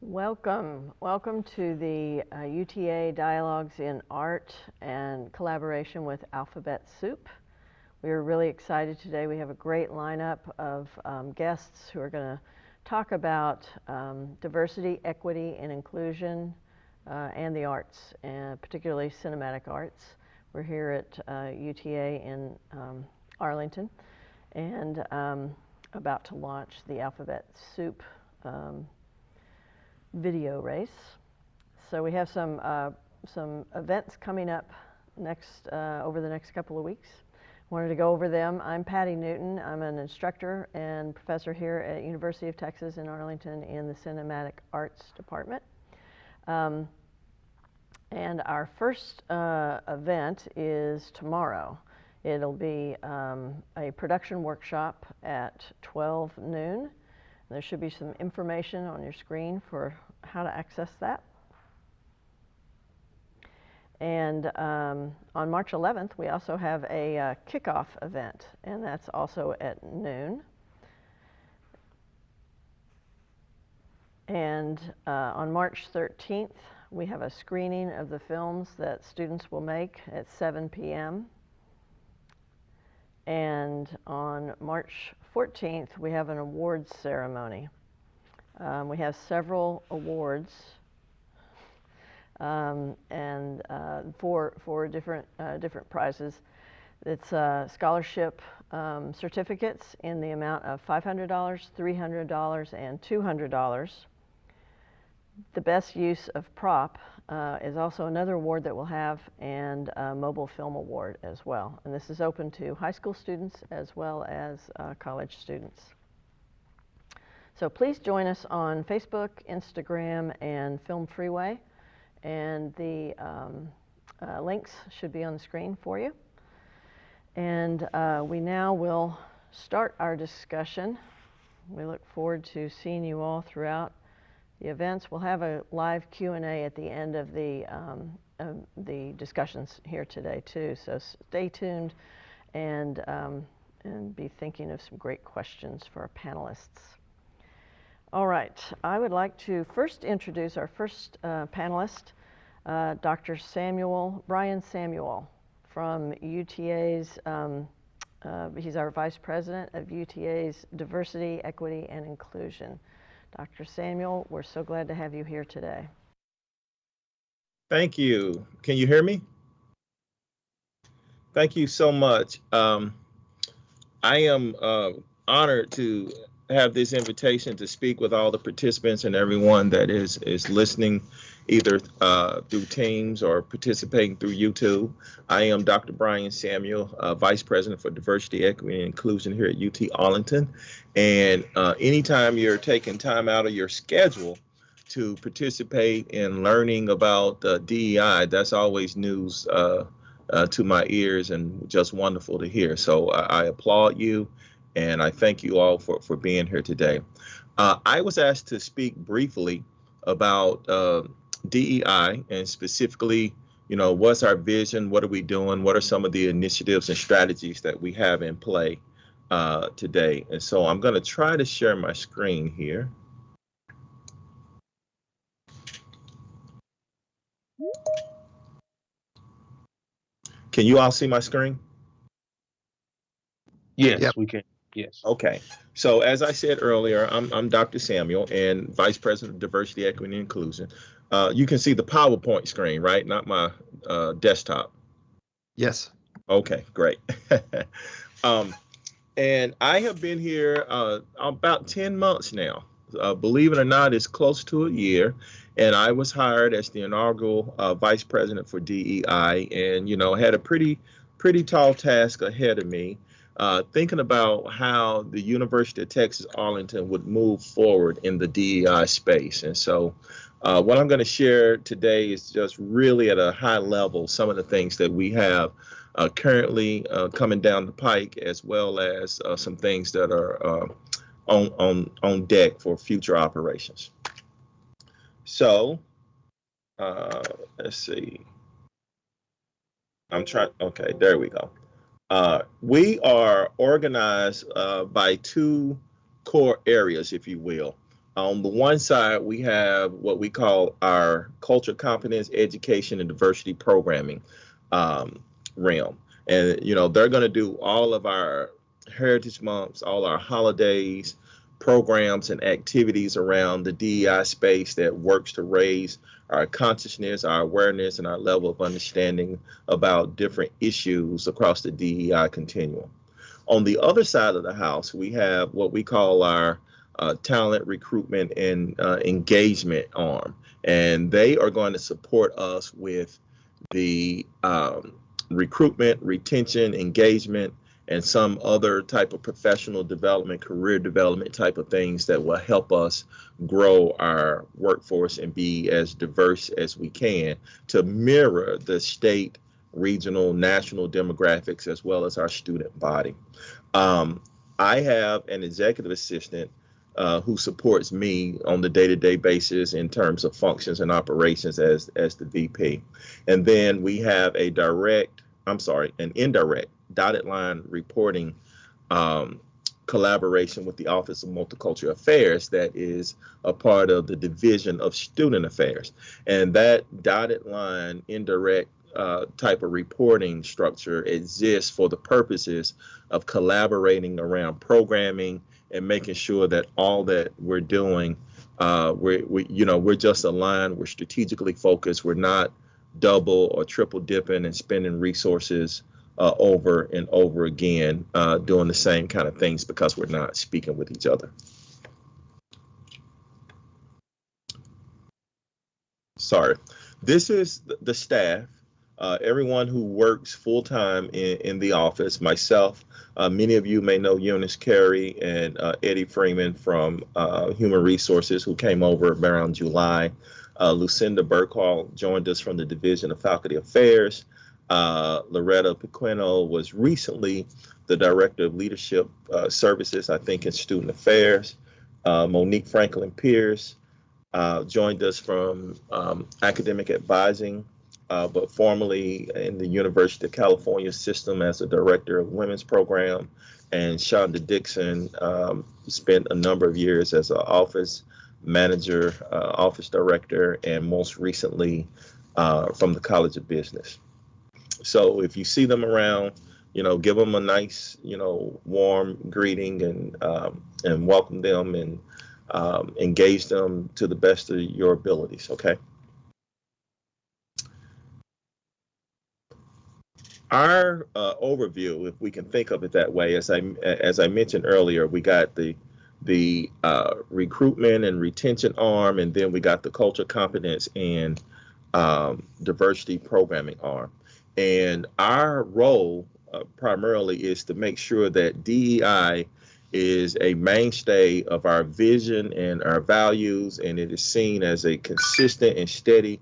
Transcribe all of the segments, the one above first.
Welcome to the UTA Dialogues in Art and collaboration with Alphabet Soup. We are really excited today. We have a great lineup of guests who are going to talk about diversity, equity, and inclusion and the arts, and particularly cinematic arts. We're here at UTA in Arlington and about to launch the Alphabet Soup video race. So we have some events coming up next over the next couple of weeks. Wanted to go over them. I'm Patty Newton. I'm an instructor and professor here at University of Texas in Arlington in the Cinematic Arts Department. And our first event is tomorrow. It'll be a production workshop at 12 noon. There should be some information on your screen for how to access that. And on March 11th, we also have a kickoff event, and that's also at noon. And on March 13th, we have a screening of the films that students will make at 7 p.m. And on March 14th, we have an awards ceremony. We have several awards and for different prizes. It's scholarship certificates in the amount of $500, $300, and $200. The best use of prop is also another award that we'll have, and a mobile film award as well. And this is open to high school students as well as college students. So please join us on Facebook, Instagram, and Film Freeway. And the links should be on the screen for you. And we now will start our discussion. We look forward to seeing you all throughout the events. We'll have a live Q&A at the end of the discussions here today too. So stay tuned and be thinking of some great questions for our panelists. All right, I would like to first introduce our first panelist, Dr. Brian Samuel from UTA's, he's our Vice President of UTA's Diversity, Equity, and Inclusion. Dr. Samuel, we're so glad to have you here today. Thank you. Can you hear me? Thank you so much. I am honored to have this invitation to speak with all the participants and everyone that is listening, either through Teams or participating through YouTube. I am Dr. Brian Samuel, Vice President for Diversity, Equity, and Inclusion here at UT Arlington. And anytime you're taking time out of your schedule to participate in learning about DEI, that's always news to my ears and just wonderful to hear. So I applaud you, and I thank you all for being here today. I was asked to speak briefly about DEI, and specifically, what's our vision, what are we doing, what are some of the initiatives and strategies that we have in play today. And so I'm going to try to share my screen here. Can you all see my screen? Yes, Yep. we can. Yes. Okay. So as I said earlier, I'm Dr. Samuel and Vice President of Diversity, Equity, and Inclusion. You can see the PowerPoint screen, right? Not my desktop. Yes. Okay, great. And I have been here about 10 months now. Believe it or not, it's close to a year. And I was hired as the inaugural Vice President for DEI, and, had a pretty tall task ahead of me. Thinking about how the University of Texas Arlington would move forward in the DEI space. And so what I'm going to share today is just really at a high level some of the things that we have currently coming down the pike, as well as some things that are on deck for future operations. So let's see. Okay, there we go. We are organized by two core areas, if you will. On the one side, we have what we call our culture, competence, education, and diversity programming um, realm. And, they're going to do all of our heritage months, all our holidays, programs, and activities around the DEI space that works to raise our consciousness, our awareness, and our level of understanding about different issues across the DEI continuum. On the other side of the house, we have what we call our talent recruitment and engagement arm. And they are going to support us with the recruitment, retention, engagement, and some other type of professional development, career development type of things that will help us grow our workforce and be as diverse as we can to mirror the state, regional, national demographics, as well as our student body. Um, I have an executive assistant who supports me on the day-to-day basis in terms of functions and operations as the VP. And then we have an indirect dotted line reporting um, collaboration with the Office of Multicultural Affairs that is a part of the Division of Student Affairs. And that dotted line indirect type of reporting structure exists for the purposes of collaborating around programming and making sure that all that we're doing, we're just aligned, we're strategically focused, we're not double or triple dipping and spending resources over and over again, doing the same kind of things because we're not speaking with each other. Sorry. This is the staff, everyone who works full time in the office. Myself, many of you may know Eunice Carey and Eddie Freeman from Human Resources, who came over around July. Lucinda Burkhall joined us from the Division of Faculty Affairs. Loretta Pequeno was recently the Director of Leadership Services, I think, in Student Affairs. Monique Franklin Pierce joined us from academic advising, but formerly in the University of California system as a Director of Women's Program. And Shonda Dixon spent a number of years as an office manager, office director, and most recently from the College of Business. So if you see them around, give them a nice, warm greeting and welcome them and engage them to the best of your abilities. Okay. Our overview, if we can think of it that way, as I mentioned earlier, we got the recruitment and retention arm, and then we got the culture, competence, and diversity programming arm. And our role primarily is to make sure that DEI is a mainstay of our vision and our values, and it is seen as a consistent and steady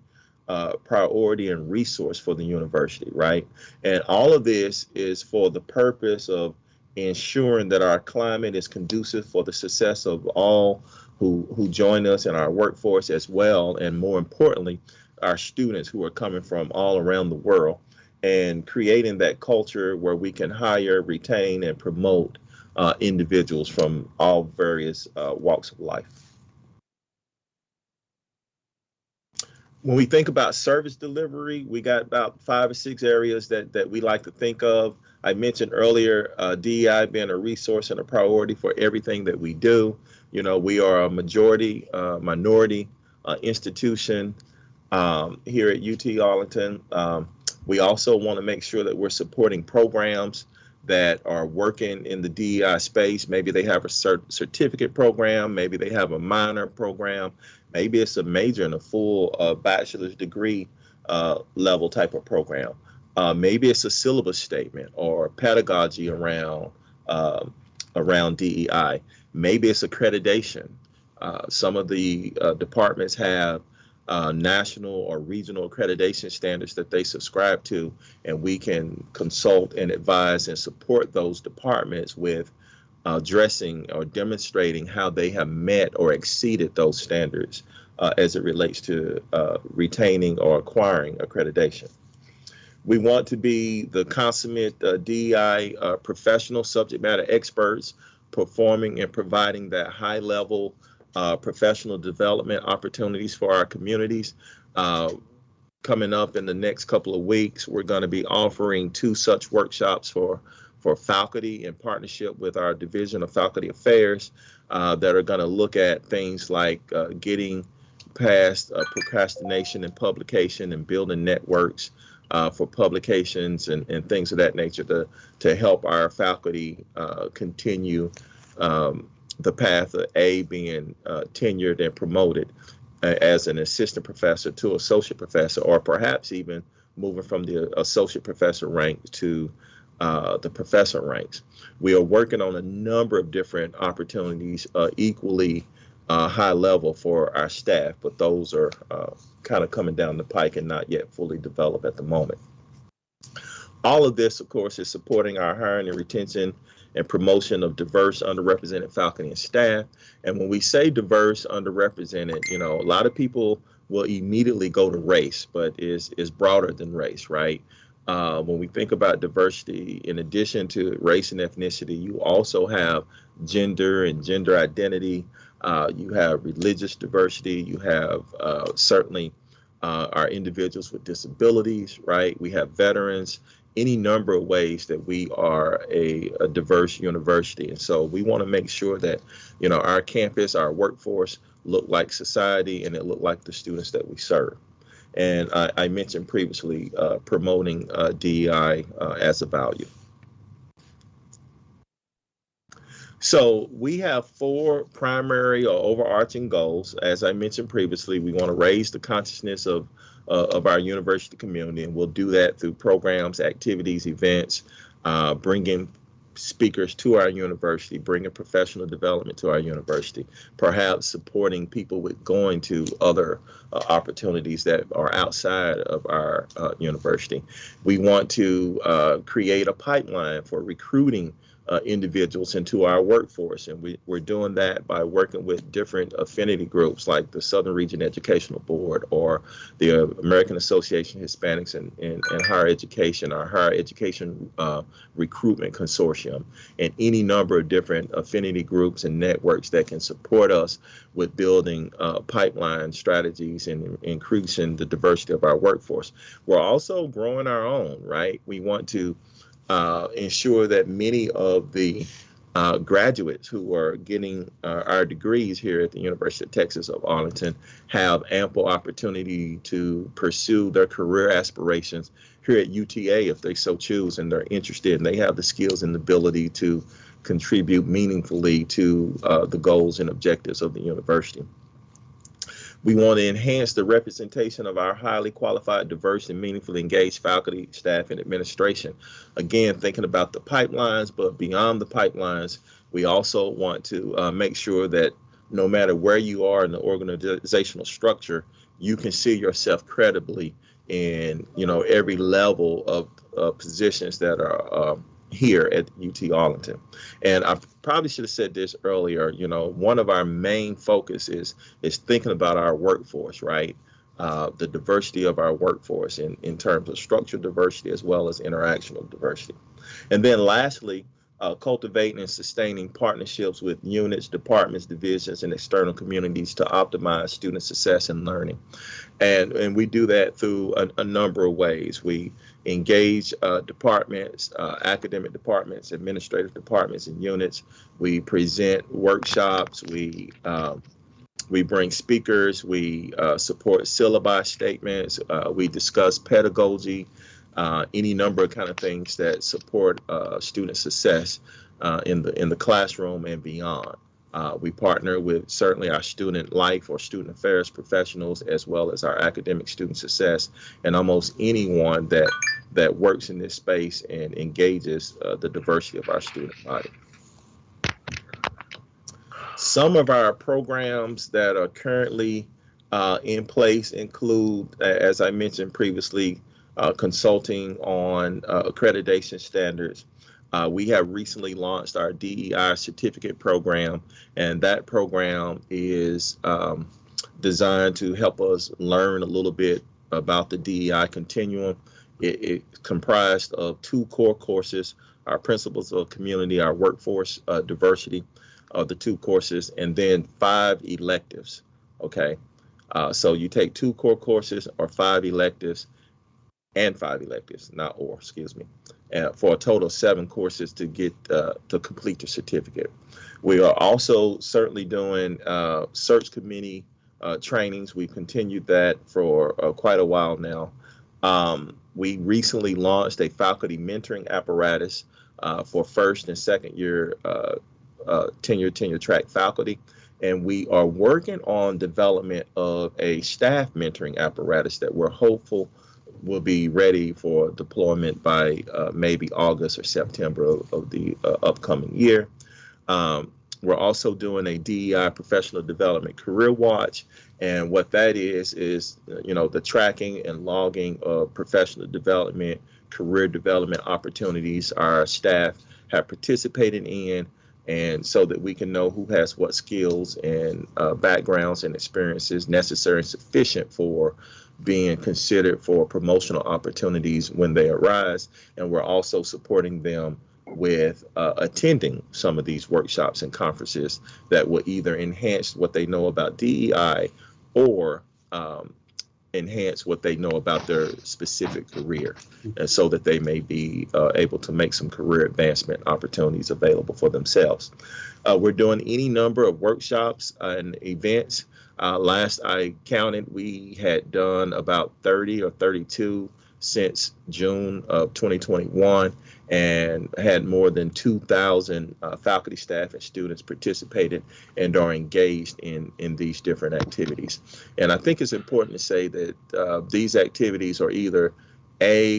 priority and resource for the university, right? And all of this is for the purpose of ensuring that our climate is conducive for the success of all who join us in our workforce as well, and more importantly, our students who are coming from all around the world, and creating that culture where we can hire, retain, and promote individuals from all various walks of life. When we think about service delivery, we got about 5 or 6 areas that we like to think of. I mentioned earlier DEI being a resource and a priority for everything that we do. We are a minority institution here at UT Arlington. We also want to make sure that we're supporting programs that are working in the DEI space. Maybe they have a certificate program, maybe they have a minor program, maybe it's a major and a full bachelor's degree level type of program. Maybe it's a syllabus statement or pedagogy around DEI. Maybe it's accreditation. Some of the departments have national or regional accreditation standards that they subscribe to, and we can consult and advise and support those departments with addressing or demonstrating how they have met or exceeded those standards as it relates to retaining or acquiring accreditation. We want to be the consummate DEI professional subject matter experts, performing and providing that high level professional development opportunities for our communities. Uh, Coming up in the next couple of weeks, we're going to be offering 2 such workshops for faculty in partnership with our Division of Faculty Affairs that are going to look at things like getting past procrastination in publication and building networks for publications and things of that nature to help our faculty continue the path of being tenured and promoted as an assistant professor to associate professor, or perhaps even moving from the associate professor rank to the professor ranks. We are working on a number of different opportunities, equally high level for our staff, but those are kind of coming down the pike and not yet fully developed at the moment. All of this, of course, is supporting our hiring and retention and promotion of diverse, underrepresented faculty and staff. And when we say diverse, underrepresented, a lot of people will immediately go to race, but is broader than race, right? When we think about diversity, in addition to race and ethnicity, you also have gender and gender identity. You have religious diversity. You have certainly our individuals with disabilities, right? We have veterans, any number of ways that we are a diverse university. And so we want to make sure that, our campus, our workforce look like society and it look like the students that we serve. And I mentioned previously promoting DEI as a value. So we have 4 primary or overarching goals. As I mentioned previously, we want to raise the consciousness of our university community, and we'll do that through programs, activities, events, bringing speakers to our university, bringing professional development to our university, perhaps supporting people with going to other opportunities that are outside of our university. We want to create a pipeline for recruiting individuals into our workforce. And we're doing that by working with different affinity groups like the Southern Region Educational Board or the American Association of Hispanics in Higher Education, our Higher Education Recruitment Consortium, and any number of different affinity groups and networks that can support us with building pipeline strategies and increasing the diversity of our workforce. We're also growing our own, right? We want to ensure that many of the graduates who are getting our degrees here at the University of Texas of Arlington have ample opportunity to pursue their career aspirations here at UTA if they so choose and they're interested and they have the skills and the ability to contribute meaningfully to the goals and objectives of the university. We want to enhance the representation of our highly qualified, diverse, and meaningfully engaged faculty, staff, and administration. Again, thinking about the pipelines, but beyond the pipelines, we also want to make sure that no matter where you are in the organizational structure, you can see yourself credibly in every level of positions that are here at UT Arlington. And I probably should have said this earlier, one of our main focus is thinking about our workforce, right? The diversity of our workforce in terms of structural diversity as well as interactional diversity. And then lastly, cultivating and sustaining partnerships with units, departments, divisions, and external communities to optimize student success and learning. And we do that through a number of ways. We engage departments, academic departments, administrative departments, and units. We present workshops. We bring speakers. We support syllabi statements. We discuss pedagogy. Any number of kind of things that support student success in the classroom and beyond. We partner with certainly our student life or student affairs professionals as well as our academic student success and almost anyone that works in this space and engages the diversity of our student body. Some of our programs that are currently in place include, as I mentioned previously, consulting on accreditation standards. We have recently launched our DEI certificate program, and that program is designed to help us learn a little bit about the DEI continuum It's comprised of 2 core courses: our Principles of Community, our Workforce Diversity, the 2 courses, and then 5 electives. Okay, so you take 2 core courses or 5 electives, and 5 electives, not or, excuse me, for a total of 7 courses to get to complete the certificate. We are also certainly doing search committee trainings. We've continued that for quite a while now. We recently launched a faculty mentoring apparatus for first and second year tenure track faculty. And we are working on development of a staff mentoring apparatus that we're hopeful will be ready for deployment by maybe August or September of the upcoming year. We're also doing a DEI professional development career watch. And what that is, the tracking and logging of professional development, career development opportunities our staff have participated in, and so that we can know who has what skills and backgrounds and experiences necessary and sufficient for being considered for promotional opportunities when they arise. And we're also supporting them with attending some of these workshops and conferences that will either enhance what they know about DEI or enhance what they know about their specific career, and so that they may be able to make some career advancement opportunities available for themselves. We're doing any number of workshops and events. Last I counted, we had done about 30 or 32 since June of 2021, and had more than 2,000 faculty, staff, and students participated and are engaged in these different activities. And I think it's important to say that these activities are either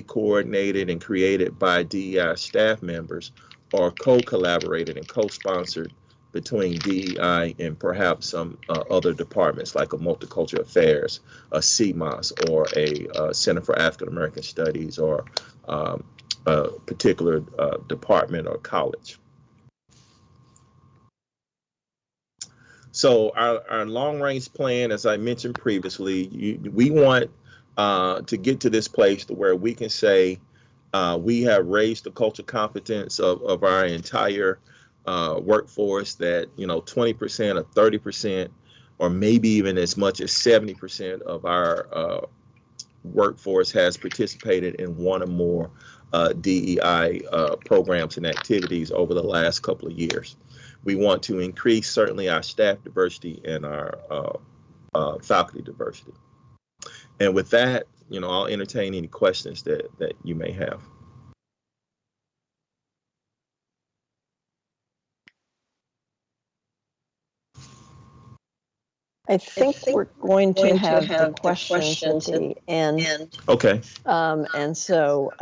coordinated and created by DEI staff members, or co-collaborated and co-sponsored between DEI and perhaps some other departments like a Multicultural Affairs, a CMOS, or a Center for African American Studies, or a particular department or college. So our long-range plan, as I mentioned previously, we want to get to this place to where we can say we have raised the cultural competence of our entire workforce, that 20% or 30%, or maybe even as much as 70% of our workforce has participated in one or more DEI programs and activities over the last couple of years. We want to increase certainly our staff diversity and our faculty diversity. And with that, I'll entertain any questions that you may have. I think we're going to have the questions at the end. Okay. And so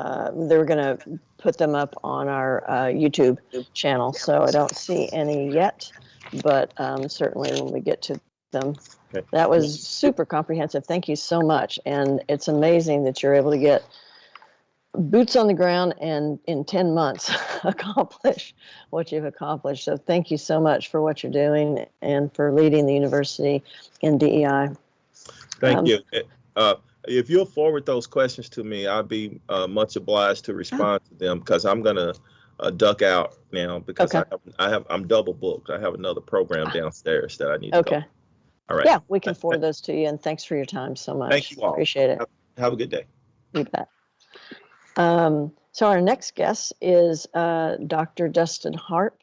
they're going to put them up on our YouTube channel. So I don't see any yet, but certainly when we get to them. Okay. That was super comprehensive. Thank you so much. And it's amazing that you're able to get boots on the ground and in 10 months accomplish what you've accomplished. So thank you so much for what you're doing and for leading the university in DEI. Thank you. If you'll forward those questions to me, I'll be much obliged to respond to them, because I'm going to duck out now, because Okay. I'm double booked. I have another program downstairs that I need to go. Okay. All right. Yeah, we can forward those to you, and thanks for your time so much. Thank you all. Appreciate it. Have a good day. You bet. So our next guest is Dr. Dustin Harp.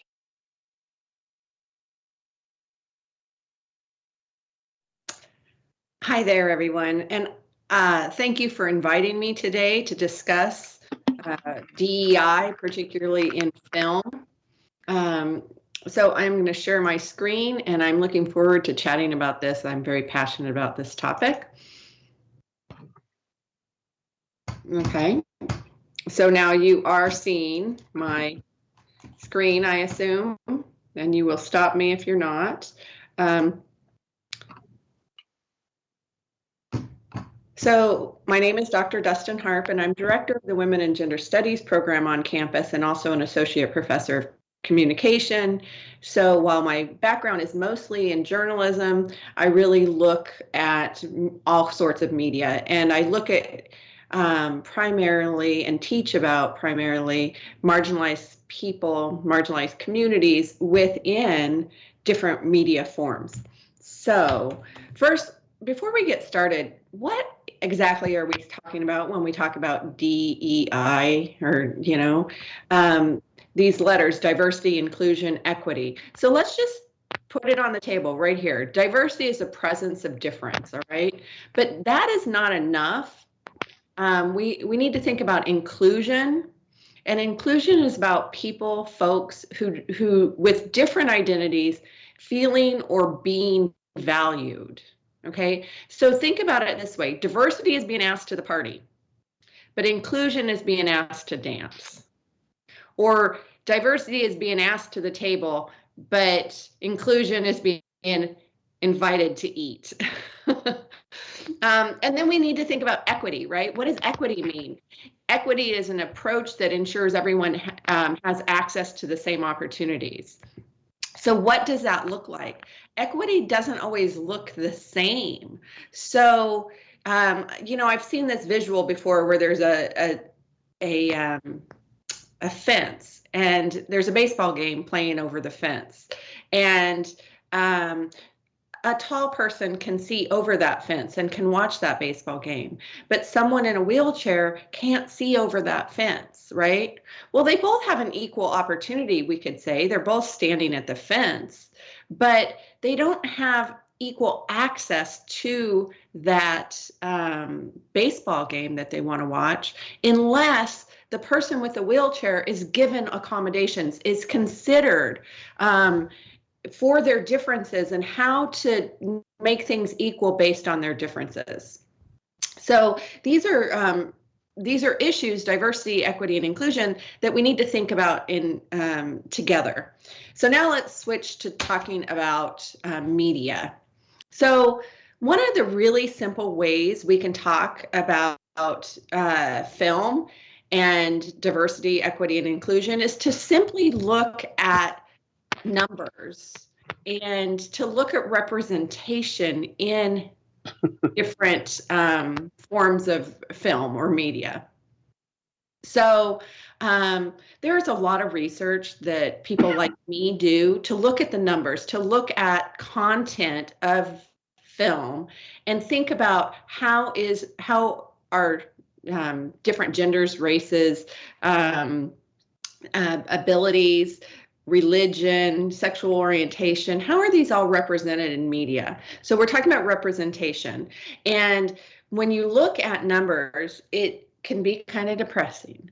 Hi there, everyone, and thank you for inviting me today to discuss DEI, particularly in film. So I'm going to share my screen, and I'm looking forward to chatting about this. I'm very passionate about this topic. Okay, so now you are seeing my screen, I assume, and you will stop me if you're not. So my name is Dr. Dustin Harp, and I'm director of the Women and Gender Studies program on campus, and also an associate professor of communication. So while my background is mostly in journalism, I really look at all sorts of media, and I look at primarily and teach about primarily marginalized people, marginalized communities within different media forms. So first, before we get started, what exactly are we talking about when we talk about DEI, or, these letters: diversity, inclusion, equity? So let's just put it on the table right here. Diversity is a presence of difference, all right? But that is not enough. We need to think about inclusion. And inclusion is about people, folks who with different identities, feeling or being valued. Okay, so think about it this way: diversity is being asked to the party, but inclusion is being asked to dance. Or diversity is being asked to the table, but inclusion is being invited to eat. And then we need to think about equity, right? What does equity mean? Equity is an approach that ensures everyone has access to the same opportunities. So what does that look like? Equity doesn't always look the same. So, I've seen this visual before where there's a fence and there's a baseball game playing over the fence. And a tall person can see over that fence and can watch that baseball game, but someone in a wheelchair can't see over that fence, right? Well, they both have an equal opportunity, we could say. They're both standing at the fence, but they don't have equal access to that baseball game that they want to watch unless the person with the wheelchair is given accommodations, is considered for their differences and how to make things equal based on their differences. So these are issues, diversity, equity, and inclusion, that we need to think about in together. So now let's switch to talking about media. So one of the really simple ways we can talk about film and diversity, equity, and inclusion is to simply look at numbers and to look at representation in different forms of film or media. So there's a lot of research that people like me do to look at the numbers, to look at content of film and think about how are different genders, races, abilities, religion, sexual orientation, how are these all represented in media? So we're talking about representation. And when you look at numbers, it can be kind of depressing.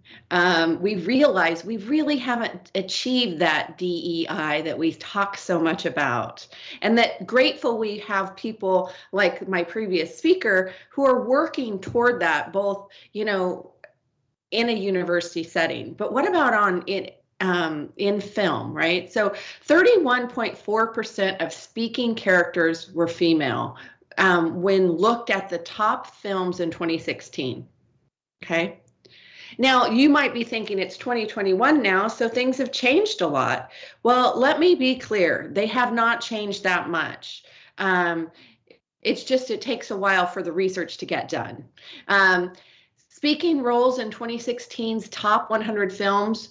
We realize we really haven't achieved that DEI that we talk so much about, and that grateful we have people like my previous speaker who are working toward that, both, in a university setting. But what about in film, right? So 31.4% of speaking characters were female when looked at the top films in 2016. Okay. Now, you might be thinking it's 2021 now, so things have changed a lot. Well, let me be clear. They have not changed that much. It's just, it takes a while for the research to get done. Speaking roles in 2016's top 100 films,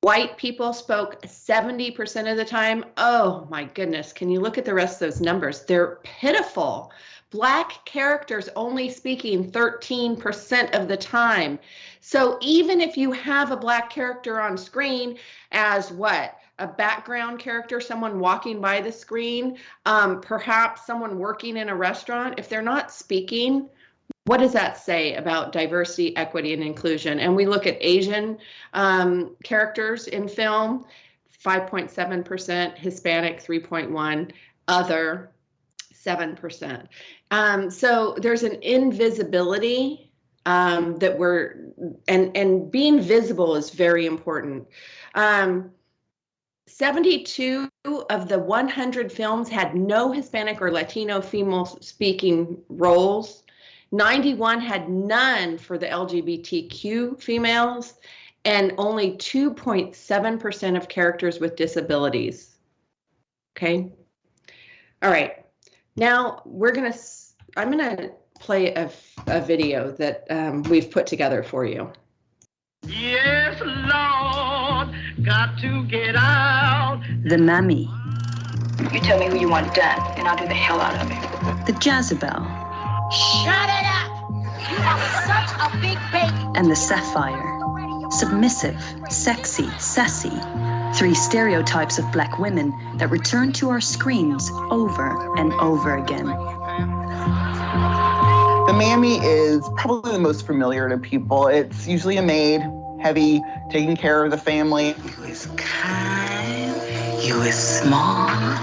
white people spoke 70% of the time. Oh my goodness, can you look at the rest of those numbers? They're pitiful. Black characters only speaking 13% of the time. So even if you have a Black character on screen as what? A background character, someone walking by the screen, perhaps someone working in a restaurant, if they're not speaking, what does that say about diversity, equity, and inclusion? And we look at Asian characters in film, 5.7%, Hispanic 3.1%, other 7%. So there's an invisibility that and being visible is very important. 72 of the 100 films had no Hispanic or Latino female speaking roles. 91 had none for the LGBTQ females, and only 2.7% of characters with disabilities. Okay. All right. Now I'm gonna play a video that we've put together for you. Yes, Lord, got to get out. The Mammy. You tell me who you want done, and I'll do the hell out of it. The Jezebel. Shut it up! You have such a big baby. And the Sapphire. Submissive, sexy, sassy. 3 stereotypes of black women that return to our screens over and over again. The Mammy is probably the most familiar to people. It's usually a maid, heavy, taking care of the family. You is kind, you is smart,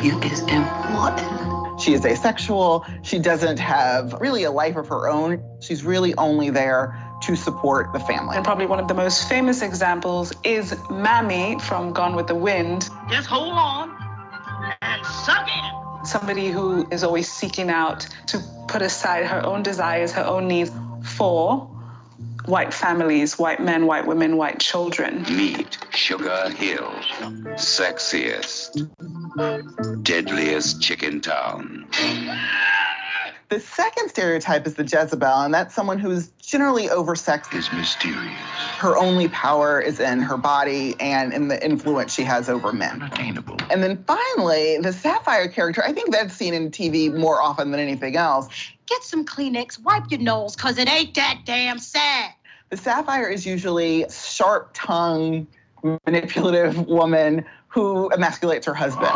you is important. She is asexual. She doesn't have really a life of her own. She's really only there to support the family. And probably one of the most famous examples is Mammy from Gone with the Wind. Just hold on and suck in. Somebody who is always seeking out to put aside her own desires, her own needs for white families, white men, white women, white children. Meet Sugar Hill, sexiest, deadliest chicken town. The second stereotype is the Jezebel, and that's someone who's generally oversexed. Is mysterious. Her only power is in her body and in the influence she has over men. Unattainable. And then finally, the Sapphire character, I think that's seen in TV more often than anything else. Get some Kleenex, wipe your nose, cause it ain't that damn sad. The Sapphire is usually sharp-tongued, manipulative woman who emasculates her husband.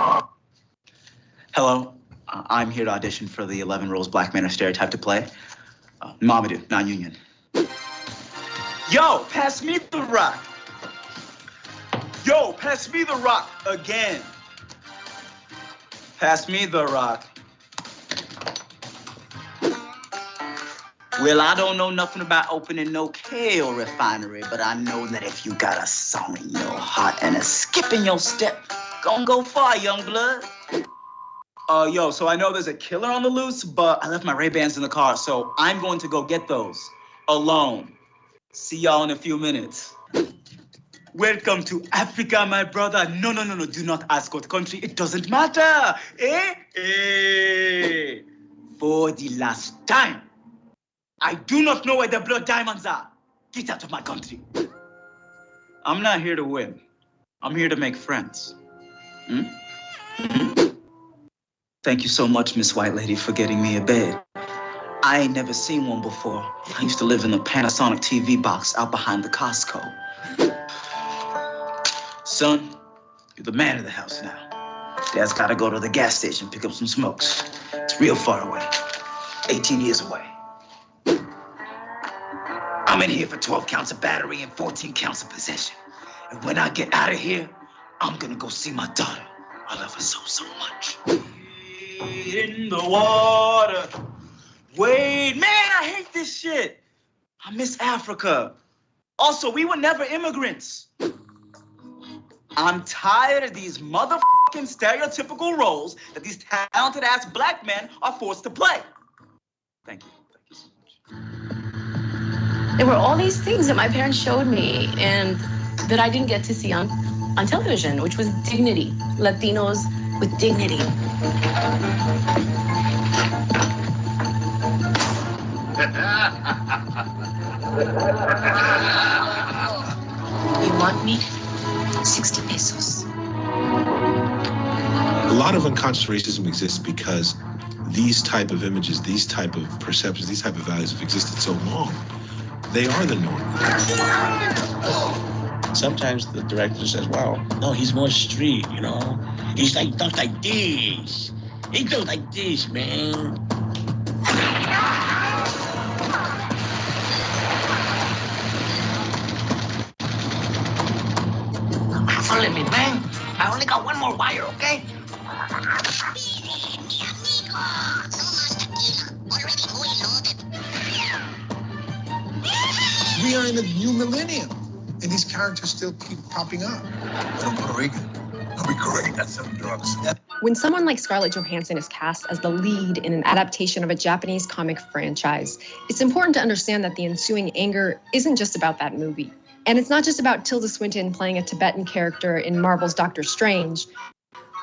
Hello, I'm here to audition for the 11 roles black men are stereotyped to play. Mamadou, non-union. Yo, pass me the rock. Yo, pass me the rock again. Pass me the rock. Well, I don't know nothing about opening no kale refinery, but I know that if you got a song in your heart and a skip in your step, gon' go far, young blood. Yo, so I know there's a killer on the loose, but I left my Ray-Bans in the car, so I'm going to go get those alone. See y'all in a few minutes. Welcome to Africa, my brother. No, do not ask what country. It doesn't matter. For the last time, I do not know where the blood diamonds are. Get out of my country. I'm not here to win. I'm here to make friends. Thank you so much, Miss White Lady, for getting me a bed. I ain't never seen one before. I used to live in the Panasonic TV box out behind the Costco. Son, you're the man of the house now. Dad's gotta go to the gas station, pick up some smokes. It's real far away, 18 years away. I'm in here for 12 counts of battery and 14 counts of possession. And when I get out of here, I'm gonna go see my daughter. I love her so, so much. In the water. Wait, man, I hate this shit. I miss Africa. Also, we were never immigrants. I'm tired of these motherfucking stereotypical roles that these talented ass black men are forced to play. Thank you. Thank you so much. There were all these things that my parents showed me and that I didn't get to see on television, which was dignity. Latinos with dignity. You want me? 60 pesos. A lot of unconscious racism exists because these type of images, these type of perceptions, these type of values have existed so long. They are the norm. Sometimes the director says, wow, no, he's more street, you know? He's like, talks like this. He talks like this, man. Follow me, man. I only got one more wire, okay? We are in the new millennium, and these characters still keep popping up. From Puerto Rican. I'll be great at selling drugs. When someone like Scarlett Johansson is cast as the lead in an adaptation of a Japanese comic franchise, it's important to understand that the ensuing anger isn't just about that movie. And it's not just about Tilda Swinton playing a Tibetan character in Marvel's Doctor Strange.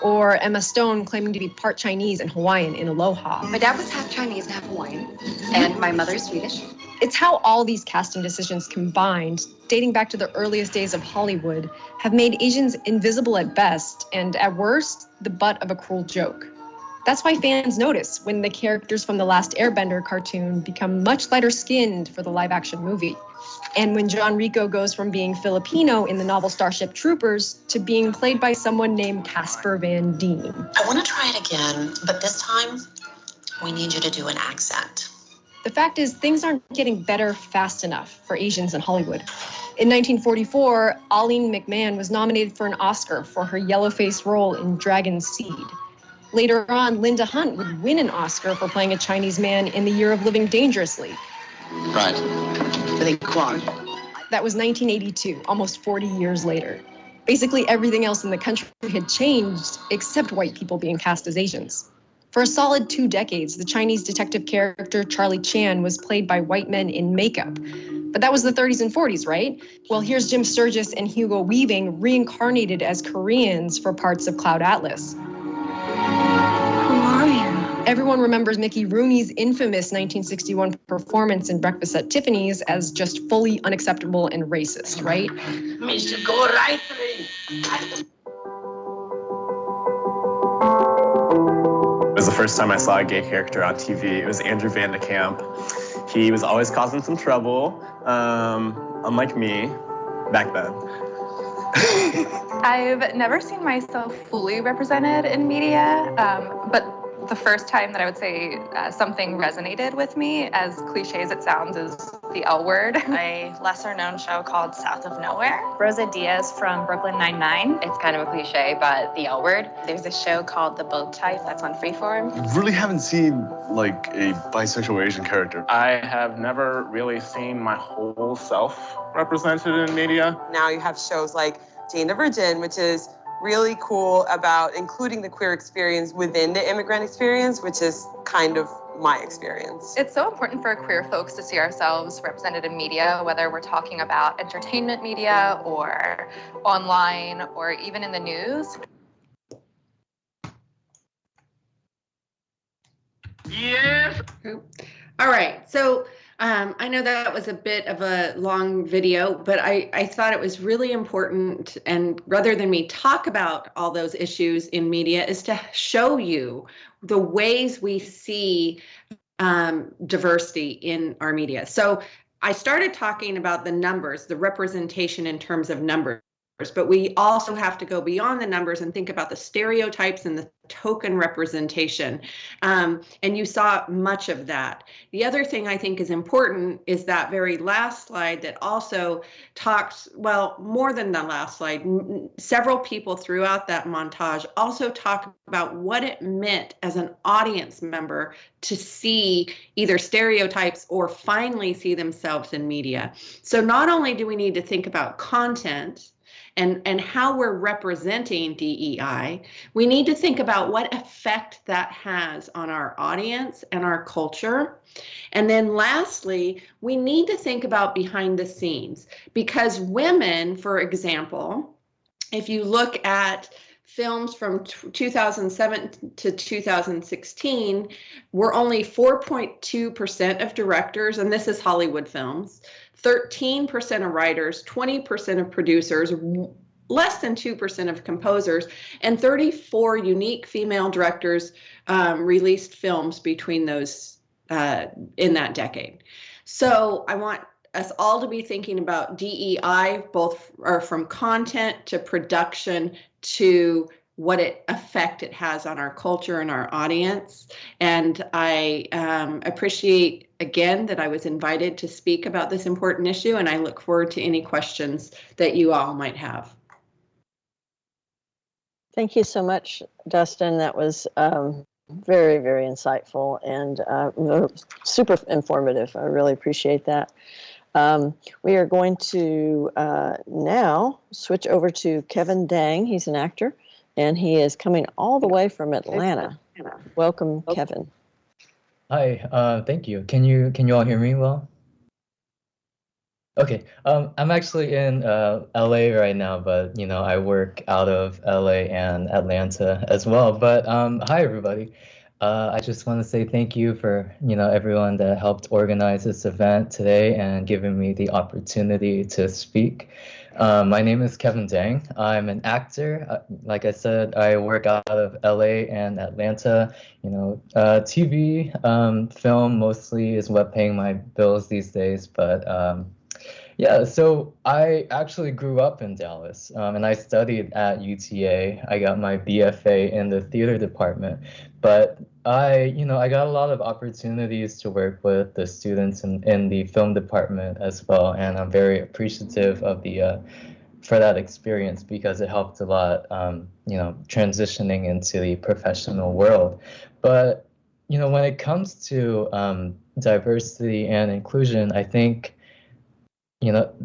Or Emma Stone claiming to be part Chinese and Hawaiian in Aloha. My dad was half Chinese and half Hawaiian, and my mother's Swedish. It's how all these casting decisions combined, dating back to the earliest days of Hollywood, have made Asians invisible at best, and at worst, the butt of a cruel joke. That's why fans notice when the characters from The Last Airbender cartoon become much lighter skinned for the live action movie. And when John Rico goes from being Filipino in the novel Starship Troopers to being played by someone named Casper Van Dien. I want to try it again, but this time we need you to do an accent. The fact is, things aren't getting better fast enough for Asians in Hollywood. In 1944, Aline McMahon was nominated for an Oscar for her yellow-faced role in Dragon's Seed. Later on, Linda Hunt would win an Oscar for playing a Chinese man in The Year of Living Dangerously. Right. They Kwan. That was 1982, almost 40 years later. Basically, everything else in the country had changed except white people being cast as Asians. For a solid 2 decades, the Chinese detective character Charlie Chan was played by white men in makeup. But that was the 30s and 40s, right? Well, here's Jim Sturgis and Hugo Weaving reincarnated as Koreans for parts of Cloud Atlas. Who are you? Everyone remembers Mickey Rooney's infamous 1961 performance in Breakfast at Tiffany's as just fully unacceptable and racist, right? Mr. Go right through. It was the first time I saw a gay character on TV. It was Andrew Van de Kamp. He was always causing some trouble, unlike me back then. I've never seen myself fully represented in media, but the first time that I would say something resonated with me, as cliche as it sounds, is the L Word. A lesser-known show called South of Nowhere. Rosa Diaz from Brooklyn Nine-Nine. It's kind of a cliche, but the L Word. There's a show called The Bold Type that's on Freeform. Really haven't seen like a bisexual Asian character. I have never really seen my whole self represented in media. Now you have shows like Jane the Virgin, which is really cool about including the queer experience within the immigrant experience, which is kind of my experience. It's so important for queer folks to see ourselves represented in media, whether we're talking about entertainment media or online or even in the news. Yes. All right. So I know that was a bit of a long video, but I thought it was really important, and rather than me talk about all those issues in media, is to show you the ways we see diversity in our media. So I started talking about the numbers, the representation in terms of numbers, but we also have to go beyond the numbers and think about the stereotypes and the token representation. And you saw much of that. The other thing I think is important is that very last slide that also talks, well, more than the last slide, several people throughout that montage also talk about what it meant as an audience member to see either stereotypes or finally see themselves in media. So not only do we need to think about content, and how we're representing DEI, we need to think about what effect that has on our audience and our culture. And then lastly, we need to think about behind the scenes, because women, for example, if you look at films from 2007 to 2016, were only 4.2% of directors, and this is Hollywood films, 13% of writers, 20% of producers, less than 2% of composers, and 34 unique female directors released films between those in that decade. So I want us all to be thinking about DEI, both from content to production to what effect it has on our culture and our audience. And I appreciate, again, that I was invited to speak about this important issue, and I look forward to any questions that you all might have. Thank you so much, Dustin. That was very, very insightful and super informative. I really appreciate that. We are going to now switch over to Kevin Dang. He's an actor, and he is coming all the way from Atlanta. Welcome, Kevin. Hi, thank you. Can you all hear me well? Okay, I'm actually in LA right now, but I work out of LA and Atlanta as well. But hi everybody. I just want to say thank you for everyone that helped organize this event today and giving me the opportunity to speak. My name is Kevin Dang. I'm an actor. Like I said, I work out of LA and Atlanta. TV, film mostly is what paying my bills these days, but yeah, so I actually grew up in Dallas, and I studied at UTA. I got my BFA in the theater department, but I got a lot of opportunities to work with the students in the film department as well, and I'm very appreciative of for that experience because it helped a lot, transitioning into the professional world. But, when it comes to diversity and inclusion, I think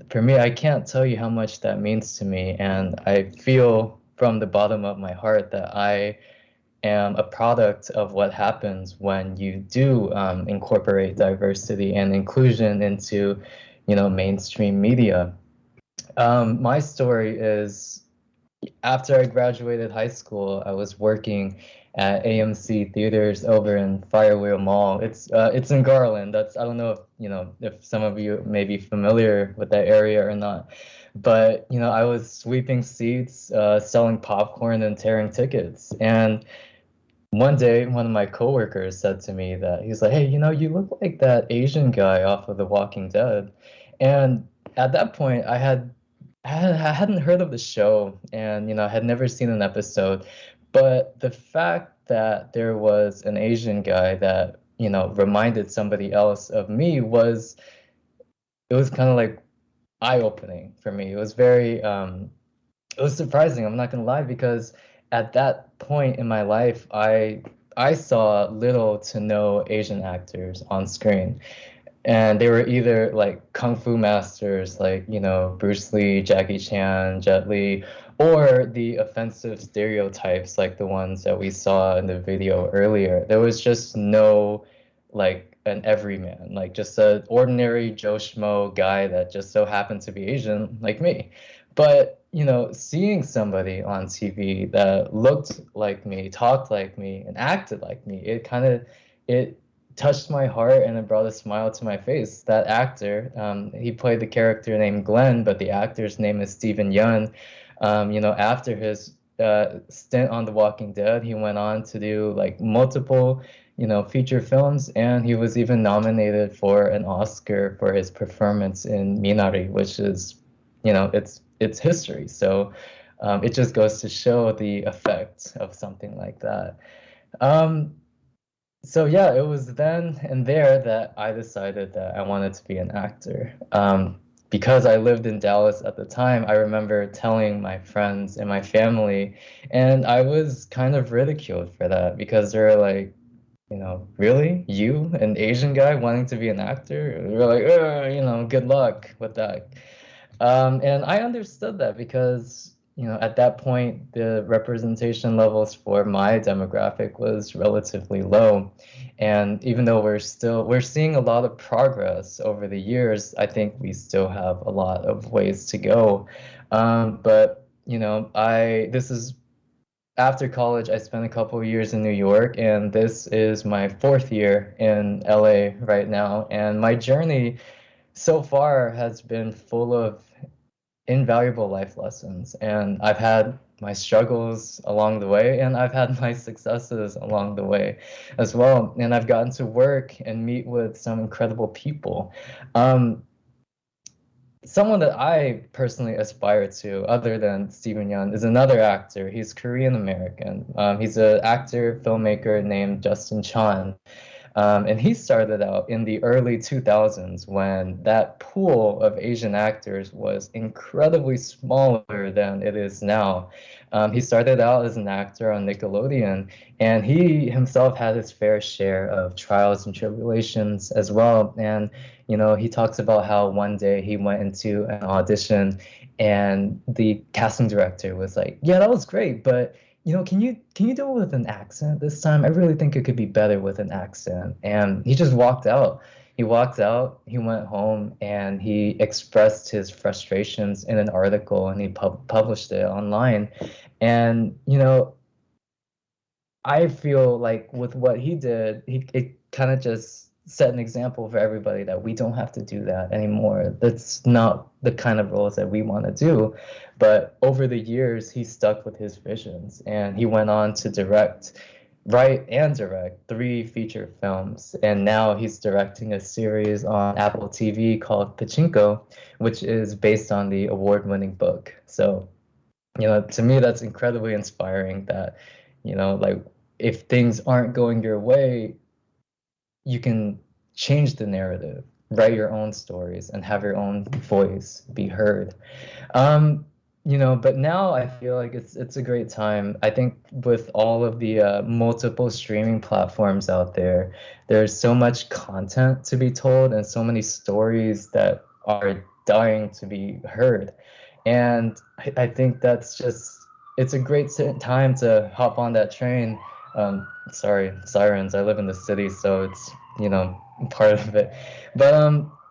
for me, I can't tell you how much that means to me. And I feel from the bottom of my heart that I am a product of what happens when you do incorporate diversity and inclusion into, mainstream media. My story is after I graduated high school, I was working at AMC Theaters over in Firewheel Mall. It's in Garland. I don't know if some of you may be familiar with that area or not. But I was sweeping seats, selling popcorn and tearing tickets. And one day, one of my coworkers said to me that he's like, "Hey, you look like that Asian guy off of The Walking Dead." And at that point, I hadn't heard of the show, and I had never seen an episode. But the fact that there was an Asian guy that reminded somebody else of me it was kind of like eye-opening for me. It was very it was surprising, I'm not gonna lie, because at that point in my life, I saw little to no Asian actors on screen. And they were either like kung fu masters, like, Bruce Lee, Jackie Chan, Jet Li, or the offensive stereotypes like the ones that we saw in the video earlier. There was just no, like, an everyman, like just an ordinary Joe Schmo guy that just so happened to be Asian like me. But, seeing somebody on TV that looked like me, talked like me, and acted like me, it touched my heart and it brought a smile to my face. That actor, he played the character named Glenn, but the actor's name is Steven Yeun. After his stint on The Walking Dead, he went on to do like multiple, feature films, and he was even nominated for an Oscar for his performance in Minari, which is, it's history. So it just goes to show the effect of something like that. So yeah, it was then and there that I decided that I wanted to be an actor. Because I lived in Dallas at the time, I remember telling my friends and my family, and I was kind of ridiculed for that because they're like, really? You, an Asian guy wanting to be an actor? We're like, good luck with that. And I understood that because, at that point, the representation levels for my demographic was relatively low. And even though we're seeing a lot of progress over the years, I think we still have a lot of ways to go. But, this is after college, I spent a couple of years in New York, and this is my 4th year in LA right now. And my journey so far has been full of invaluable life lessons. And I've had my struggles along the way, and I've had my successes along the way as well. And I've gotten to work and meet with some incredible people. Someone that I personally aspire to, other than Steven Yeun, is another actor. He's Korean American. He's an actor, filmmaker named Justin Chan. And he started out in the early 2000s when that pool of Asian actors was incredibly smaller than it is now. He started out as an actor on Nickelodeon, and he himself had his fair share of trials and tribulations as well. And, he talks about how one day he went into an audition and the casting director was like, "Yeah, that was great, but can you do it with an accent this time? I really think it could be better with an accent." And he just walked out. he walked out, he went home, and he expressed his frustrations in an article, and he published it online. And, you know, I feel like with what he did, it kind of just set an example for everybody that we don't have to do that anymore. That's not the kind of roles that we want to do. But over the years, he stuck with his visions, and he went on to write and direct 3 feature films. And now he's directing a series on Apple TV called Pachinko, which is based on the award-winning book. So, you know, to me, that's incredibly inspiring that, you know, like, if things aren't going your way, you can change the narrative, write your own stories, and have your own voice be heard. You know, but now I feel like it's a great time. I think with all of the multiple streaming platforms out there, there's so much content to be told and so many stories that are dying to be heard. And I think that's just, it's a great time to hop on that train. Sorry, sirens. I live in the city, so it's, you know, part of it. But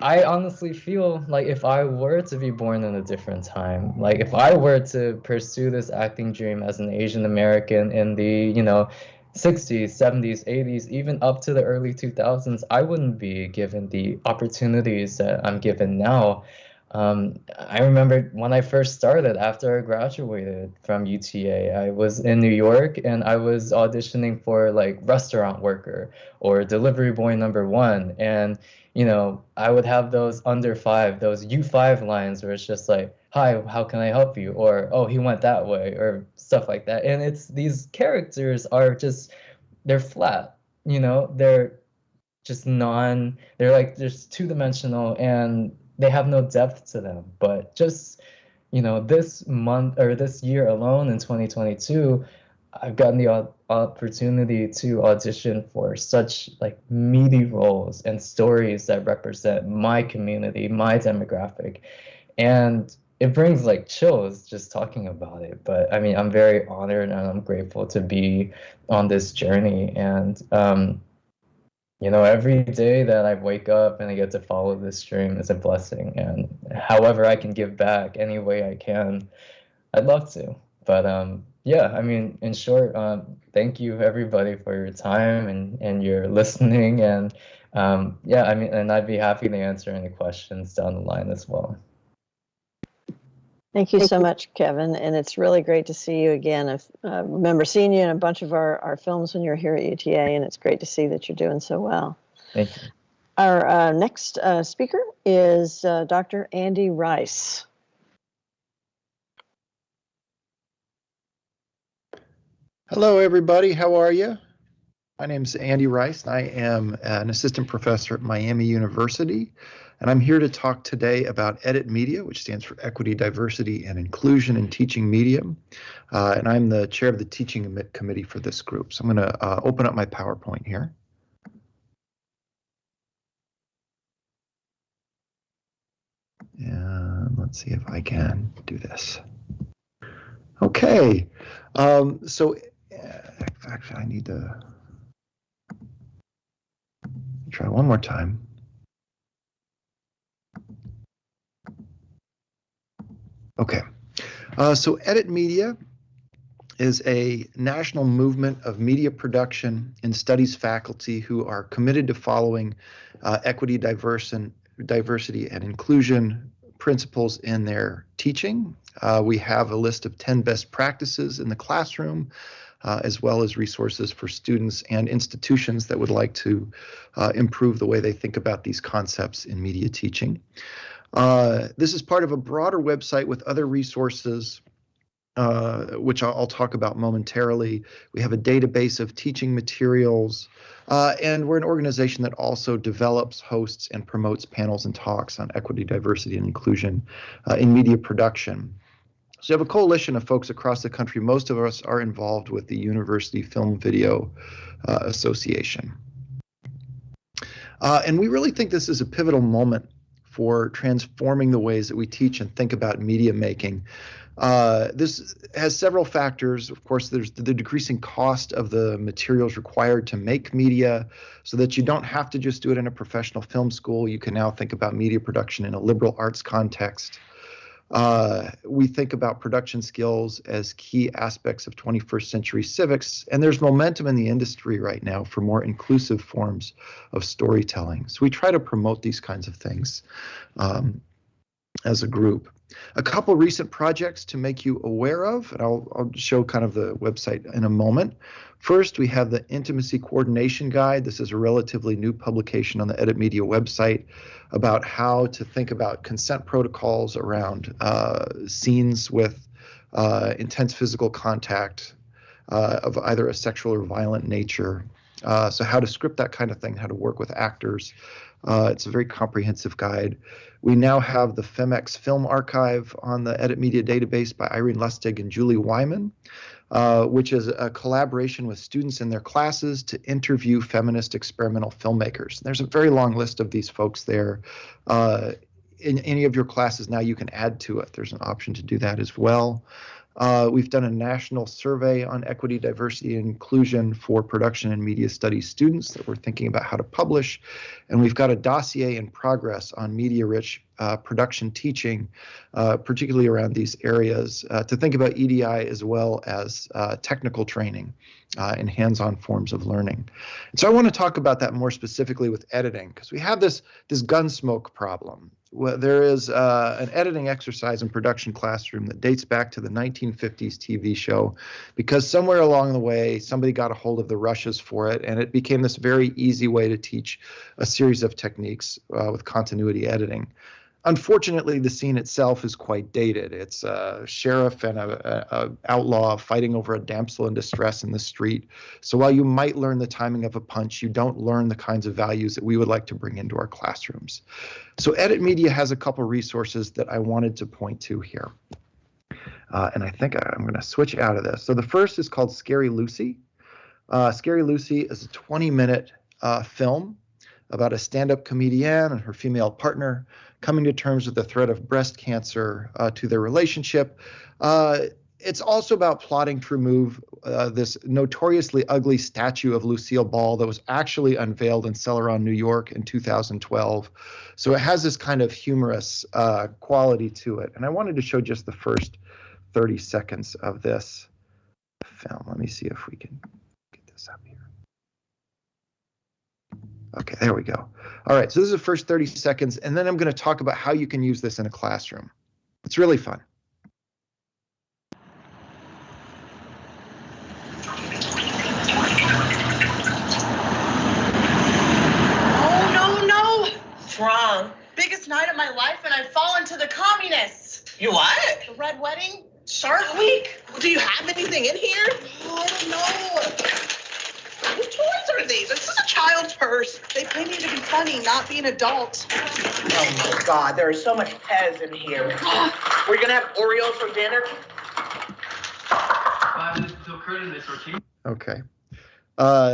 I honestly feel like if I were to be born in a different time, like if I were to pursue this acting dream as an Asian American in the, you know, 60s, 70s, 80s, even up to the early 2000s, I wouldn't be given the opportunities that I'm given now. I remember when I first started after I graduated from UTA, I was in New York and I was auditioning for like restaurant worker or delivery boy #1. And, you know, I would have those under 5, those U5 lines where it's just like, hi, how can I help you? Or, oh, he went that way, or stuff like that. And it's, these characters are just, they're flat, you know, they're they're like just 2-dimensional, and they have no depth to them. But just, you know, this month or this year alone in 2022, I've gotten the opportunity to audition for such like meaty roles and stories that represent my community, my demographic. And it brings like chills just talking about it. But I mean, I'm very honored and I'm grateful to be on this journey. And you know, every day that I wake up and I get to follow this dream is a blessing. And however I can give back any way I can, I'd love to. But yeah, I mean, in short, thank you everybody for your time and your listening. And yeah, I mean, and I'd be happy to answer any questions down the line as well. Thank you so much, Kevin. And it's really great to see you again. I remember seeing you in a bunch of our films when you were here at UTA, and it's great to see that you're doing so well. Thank you. Our next speaker is Dr. Andy Rice. Hello, everybody. How are you? My name is Andy Rice, and I am an assistant professor at Miami University. And I'm here to talk today about EDIT Media, which stands for Equity, Diversity, and Inclusion in Teaching Media. And I'm the chair of the teaching committee for this group. So I'm going to open up my PowerPoint here. And let's see if I can do this. Okay. So actually, I need to try one more time. Okay, so EDIT Media is a national movement of media production and studies faculty who are committed to following equity, diversity, and inclusion principles in their teaching. We have a list of 10 best practices in the classroom, as well as resources for students and institutions that would like to improve the way they think about these concepts in media teaching. This is part of a broader website with other resources, which I'll talk about momentarily. We have a database of teaching materials, and we're an organization that also develops, hosts, and promotes panels and talks on equity, diversity, and inclusion in media production. So you have a coalition of folks across the country. Most of us are involved with the University Film Video Association. And we really think this is a pivotal moment for transforming the ways that we teach and think about media making. This has several factors. Of course, there's the decreasing cost of the materials required to make media, so that you don't have to just do it in a professional film school. You can now think about media production in a liberal arts context. We think about production skills as key aspects of 21st century civics, and there's momentum in the industry right now for more inclusive forms of storytelling. So we try to promote these kinds of things as a group. A couple recent projects to make you aware of, and I'll show kind of the website in a moment. First, we have the Intimacy Coordination Guide. This is a relatively new publication on the Edit Media website about how to think about consent protocols around scenes with intense physical contact of either a sexual or violent nature. So how to script that kind of thing, how to work with actors. It's a very comprehensive guide. We now have the FemX Film Archive on the Edit Media database by Irene Lustig and Julie Wyman, which is a collaboration with students in their classes to interview feminist experimental filmmakers. There's a very long list of these folks there. In any of your classes now, you can add to it. There's an option to do that as well. We've done a national survey on equity, diversity, and inclusion for production and media studies students that we're thinking about how to publish. And we've got a dossier in progress on media-rich production teaching, particularly around these areas, to think about EDI as well as technical training and hands-on forms of learning. And so I want to talk about that more specifically with editing, because we have this gunsmoke problem. Well, there is an editing exercise in production classroom that dates back to the 1950s TV show, because somewhere along the way, somebody got a hold of the rushes for it, and it became this very easy way to teach a series of techniques with continuity editing. Unfortunately, the scene itself is quite dated. It's a sheriff and a outlaw fighting over a damsel in distress in the street. So while you might learn the timing of a punch, you don't learn the kinds of values that we would like to bring into our classrooms. So Edit Media has a couple resources that I wanted to point to here. And I think I'm going to switch out of this. So the first is called Scary Lucy. Scary Lucy is a 20-minute film about a stand-up comedian and her female partner coming to terms with the threat of breast cancer to their relationship. It's also about plotting to remove this notoriously ugly statue of Lucille Ball that was actually unveiled in Celeron, New York in 2012. So it has this kind of humorous quality to it. And I wanted to show just the first 30 seconds of this film. Let me see if we can get this up here. Okay, there we go. All right, so this is the first 30 seconds, and then I'm going to talk about how you can use this in a classroom. It's really fun. Oh, no. What's wrong? Biggest night of my life, and I've fallen to the communists. You what? The Red Wedding, Shark Week. Do you have anything in here? Oh, I don't know. What toys are these? This is a child's purse. They pay me to be funny, not be an adult. Oh my God, there is so much Pez in here. We're gonna have Oreos for dinner. Okay.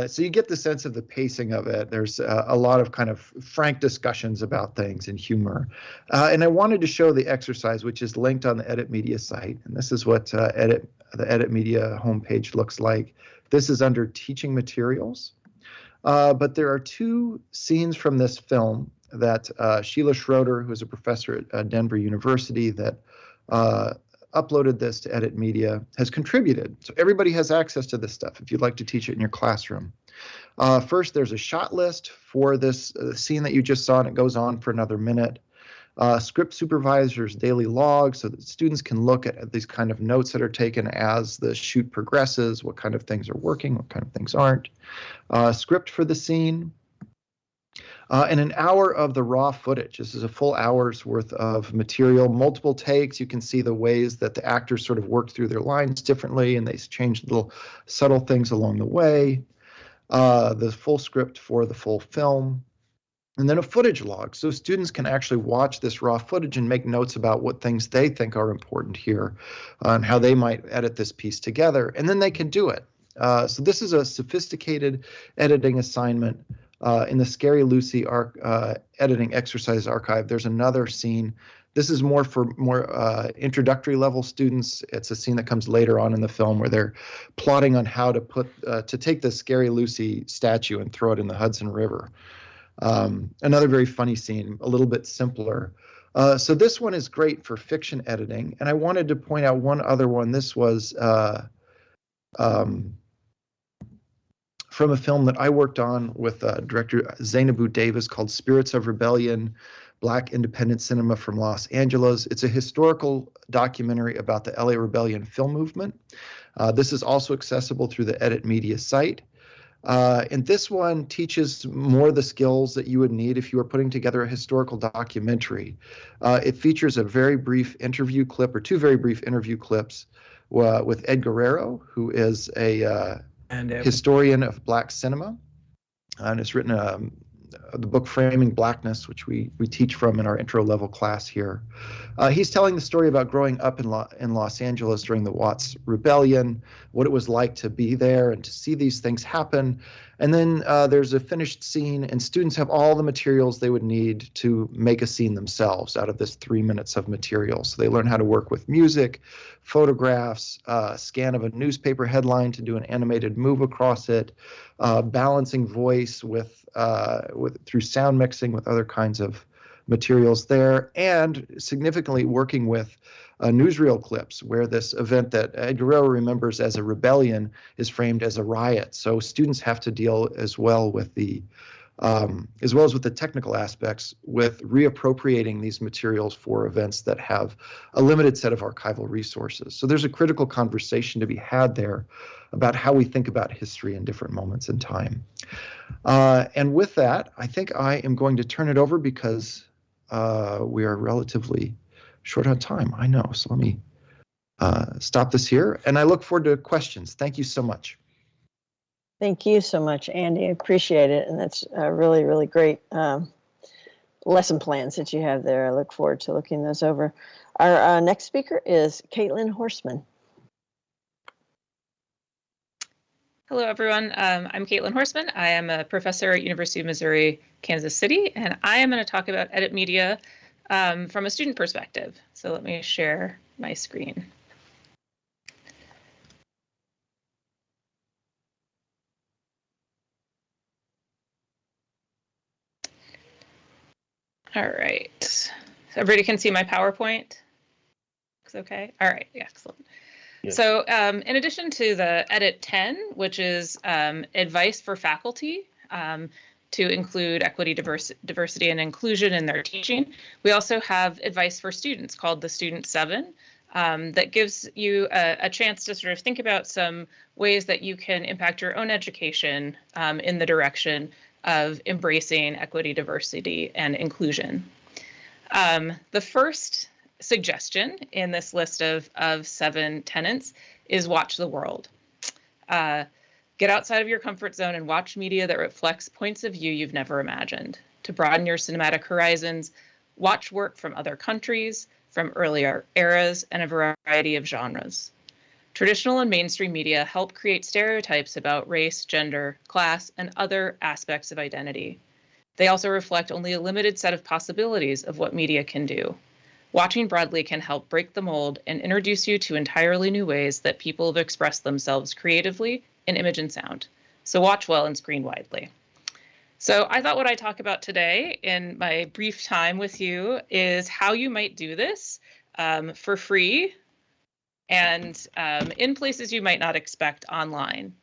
So you get the sense of the pacing of it. There's a lot of kind of frank discussions about things and humor. And I wanted to show the exercise, which is linked on the Edit Media site. And this is what the Edit Media homepage looks like. This is under teaching materials. But there are two scenes from this film that Sheila Schroeder, who is a professor at Denver University, that uploaded this to Edit Media, has contributed. So everybody has access to this stuff if you'd like to teach it in your classroom. First, there's a shot list for this scene that you just saw, and it goes on for another minute. Script supervisor's daily log, so that students can look at these kind of notes that are taken as the shoot progresses, what kind of things are working, what kind of things aren't. Script for the scene. And an hour of the raw footage. This is a full hour's worth of material, multiple takes. You can see the ways that the actors sort of work through their lines differently, and they change little subtle things along the way. The full script for the full film. And then a footage log, so students can actually watch this raw footage and make notes about what things they think are important here and how they might edit this piece together, and then they can do it. So this is a sophisticated editing assignment. In the Scary Lucy editing exercise archive, there's another scene This is more for more introductory level students. It's a scene that comes later on in the film where they're plotting on how to take the Scary Lucy statue and throw it in the Hudson River. Another very funny scene, a little bit simpler. So this one is great for fiction editing. And I wanted to point out one other one. This was from a film that I worked on with director Zainabu Davis called Spirits of Rebellion, Black Independent Cinema from Los Angeles. It's a historical documentary about the LA Rebellion film movement. This is also accessible through the Edit Media site. And this one teaches more the skills that you would need if you were putting together a historical documentary. It features a very brief interview clip, or two very brief interview clips with Ed Guerrero, who is a historian of Black cinema, and has written the book Framing Blackness, which we teach from in our intro level class here. He's telling the story about growing up in Los Angeles during the Watts Rebellion, what it was like to be there and to see these things happen. And then there's a finished scene, and students have all the materials they would need to make a scene themselves out of this 3 minutes of material. So they learn how to work with music, photographs, scan of a newspaper headline to do an animated move across it, balancing voice with through sound mixing with other kinds of materials there, and significantly working with newsreel clips where this event that Ed Guerrero remembers as a rebellion is framed as a riot. So students have to deal as well with the as well as with the technical aspects, with reappropriating these materials for events that have a limited set of archival resources. So there's a critical conversation to be had there about how we think about history in different moments in time. And with that, I think I am going to turn it over because we are relatively short on time. I know, so let me stop this here, and I look forward to questions. Thank you so much. Thank you so much, Andy. I appreciate it. And that's really, really great lesson plans that you have there. I look forward to looking those over. Our next speaker is Caitlin Horseman. Hello, everyone. I'm Caitlin Horseman. I am a professor at University of Missouri, Kansas City, and I am going to talk about edit media from a student perspective. So let me share my screen. All right. So everybody can see my PowerPoint? It's okay? All right, excellent. Yes. So in addition to the Edit 10, which is advice for faculty to include equity, diversity, and inclusion in their teaching, we also have advice for students called the Student 7 that gives you a chance to sort of think about some ways that you can impact your own education in the direction of embracing equity, diversity, and inclusion. The first suggestion in this list of 7 tenets is watch the world. Get outside of your comfort zone and watch media that reflects points of view you've never imagined. To broaden your cinematic horizons, watch work from other countries, from earlier eras, and a variety of genres. Traditional and mainstream media help create stereotypes about race, gender, class, and other aspects of identity. They also reflect only a limited set of possibilities of what media can do. Watching broadly can help break the mold and introduce you to entirely new ways that people have expressed themselves creatively in image and sound. So watch well and screen widely. So I thought what I'd talk about today in my brief time with you is how you might do this for free and in places you might not expect online.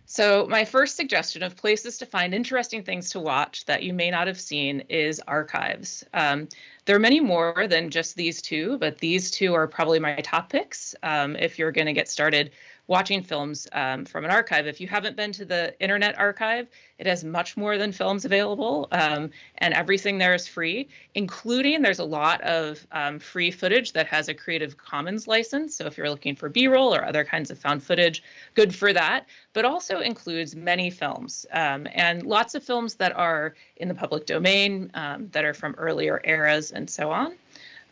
So my first suggestion of places to find interesting things to watch that you may not have seen is archives. There are many more than just these two, but these two are probably my top picks if you're going to get started watching films from an archive. If you haven't been to the Internet Archive, it has much more than films available, and everything there is free, including there's a lot of free footage that has a Creative Commons license. So if you're looking for B-roll or other kinds of found footage, good for that, but also includes many films and lots of films that are in the public domain, that are from earlier eras and so on.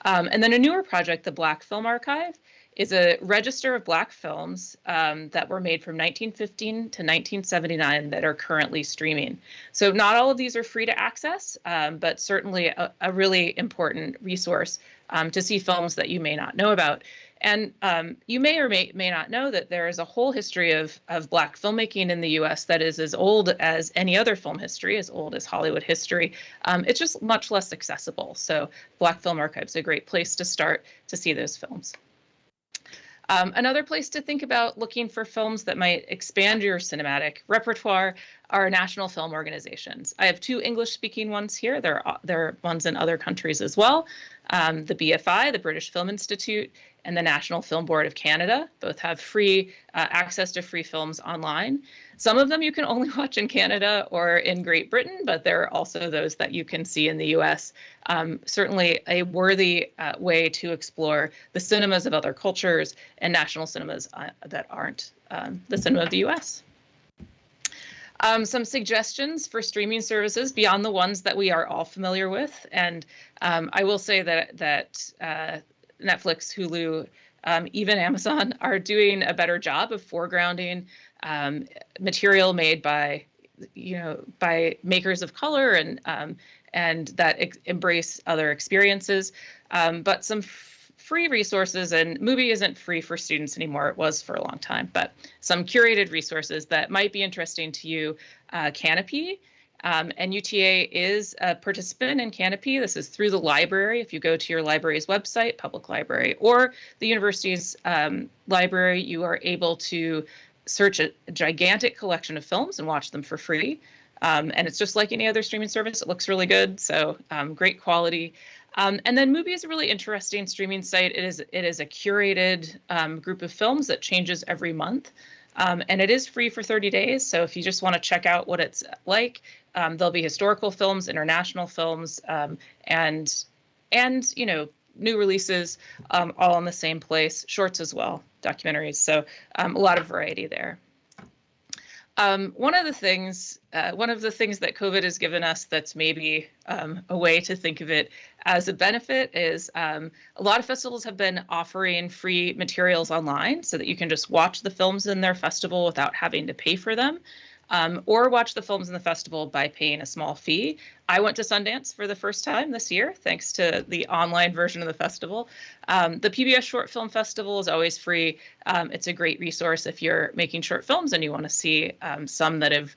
And then a newer project, the Black Film Archive, is a register of Black films that were made from 1915 to 1979 that are currently streaming. So not all of these are free to access, but certainly a really important resource to see films that you may not know about. And you may or may not know that there is a whole history of Black filmmaking in the US that is as old as any other film history, as old as Hollywood history. It's just much less accessible. So Black Film Archive is a great place to start to see those films. Another place to think about looking for films that might expand your cinematic repertoire are national film organizations. I have 2 English-speaking ones here. There are ones in other countries as well. The BFI, the British Film Institute, and the National Film Board of Canada both have free access to free films online. Some of them you can only watch in Canada or in Great Britain, but there are also those that you can see in the US. Certainly a worthy way to explore the cinemas of other cultures and national cinemas that aren't the cinema of the US. Some suggestions for streaming services beyond the ones that we are all familiar with. And I will say that Netflix, Hulu, even Amazon are doing a better job of foregrounding material made by, by makers of color and that embrace other experiences. But some free resources, and Mubi isn't free for students anymore. It was for a long time, but some curated resources that might be interesting to you. Canopy, and UTA is a participant in Canopy. This is through the library. If you go to your library's website, public library, or the university's library, you are able to search a gigantic collection of films and watch them for free. And it's just like any other streaming service. It looks really good, so great quality. And then Mubi is a really interesting streaming site. It is a curated group of films that changes every month. And it is free for 30 days. So if you just want to check out what it's like, there'll be historical films, international films, and new releases all in the same place, shorts as well, documentaries. So a lot of variety there. One of the things that COVID has given us that's maybe a way to think of it as a benefit is a lot of festivals have been offering free materials online so that you can just watch the films in their festival without having to pay for them. Or watch the films in the festival by paying a small fee. I went to Sundance for the first time this year, thanks to the online version of the festival. The PBS Short Film Festival is always free. It's a great resource if you're making short films and you want to see some that have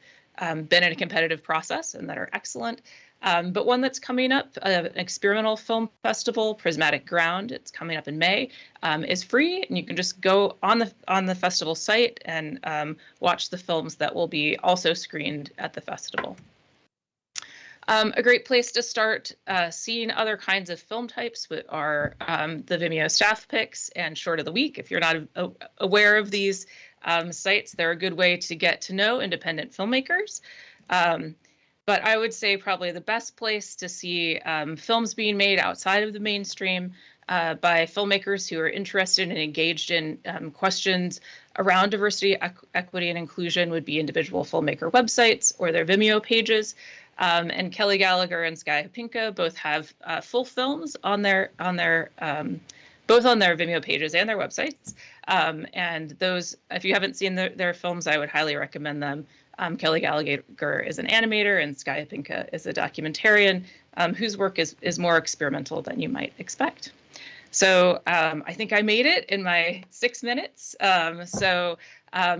been in a competitive process and that are excellent. But one that's coming up, an experimental film festival, Prismatic Ground, it's coming up in May, is free, and you can just go on the festival site and watch the films that will be also screened at the festival. A great place to start seeing other kinds of film types are the Vimeo staff picks and Short of the Week. If you're not aware of these sites, they're a good way to get to know independent filmmakers. But I would say probably the best place to see films being made outside of the mainstream by filmmakers who are interested and engaged in questions around diversity, equity, and inclusion would be individual filmmaker websites or their Vimeo pages. And Kelly Gallagher and Sky Hapinka both have full films on their both on their Vimeo pages and their websites. And those, if you haven't seen their films, I would highly recommend them. Kelly Gallagher is an animator, and Sky Hapinka is a documentarian whose work is more experimental than you might expect. So I think I made it in my 6 minutes.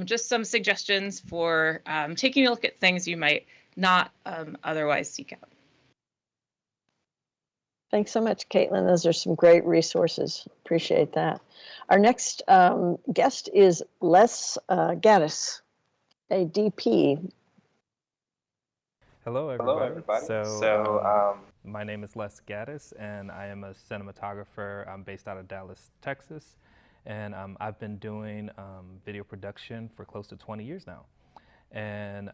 Just some suggestions for taking a look at things you might not otherwise seek out. Thanks so much, Caitlin. Those are some great resources. Appreciate that. Our next guest is Les Gaddis, a DP. Hello, everybody. So, my name is Les Gaddis, and I am a cinematographer. I'm based out of Dallas, Texas, and I've been doing video production for close to 20 years now. And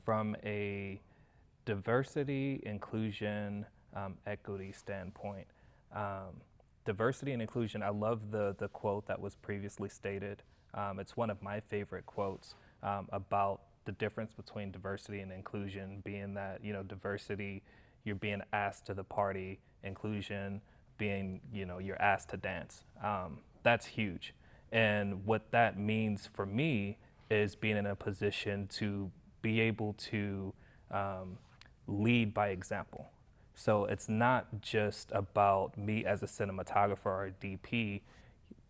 from a diversity, inclusion, equity standpoint, diversity and inclusion, I love the quote that was previously stated. It's one of my favorite quotes about the difference between diversity and inclusion, being that, diversity, you're being asked to the party, inclusion being, you're asked to dance. That's huge. And what that means for me is being in a position to be able to lead by example. So it's not just about me as a cinematographer or a DP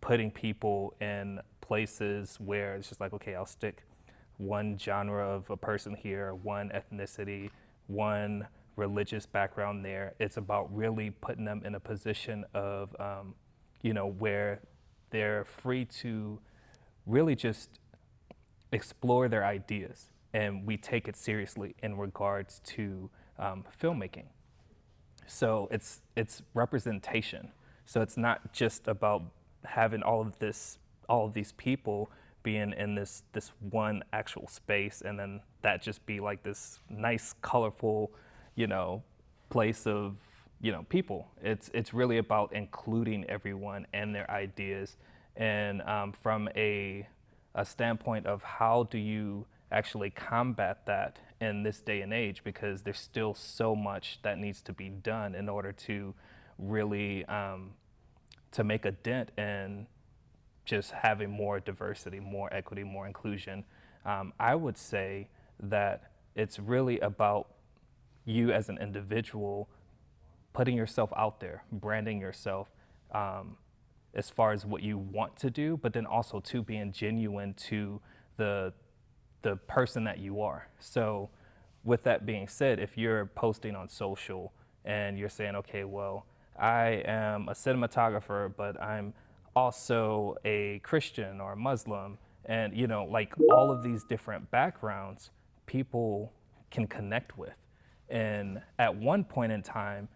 putting people in places where it's just like, okay, I'll stick one genre of a person here, one ethnicity, one religious background there. It's about really putting them in a position of, where they're free to really just explore their ideas, and we take it seriously in regards to filmmaking. So it's representation. So it's not just about having all of these people being in this one actual space, and then that just be like this nice, colorful, place of people. It's really about including everyone and their ideas, and from a standpoint of how do you actually combat that in this day and age, because there's still so much that needs to be done in order to really to make a dent in just having more diversity, more equity, more inclusion. I would say that it's really about you as an individual putting yourself out there, branding yourself as far as what you want to do, but then also to being genuine to the person that you are. So with that being said, if you're posting on social and you're saying, okay, well, I am a cinematographer, but I'm also a Christian or a Muslim, and like all of these different backgrounds people can connect with. And at one point in time,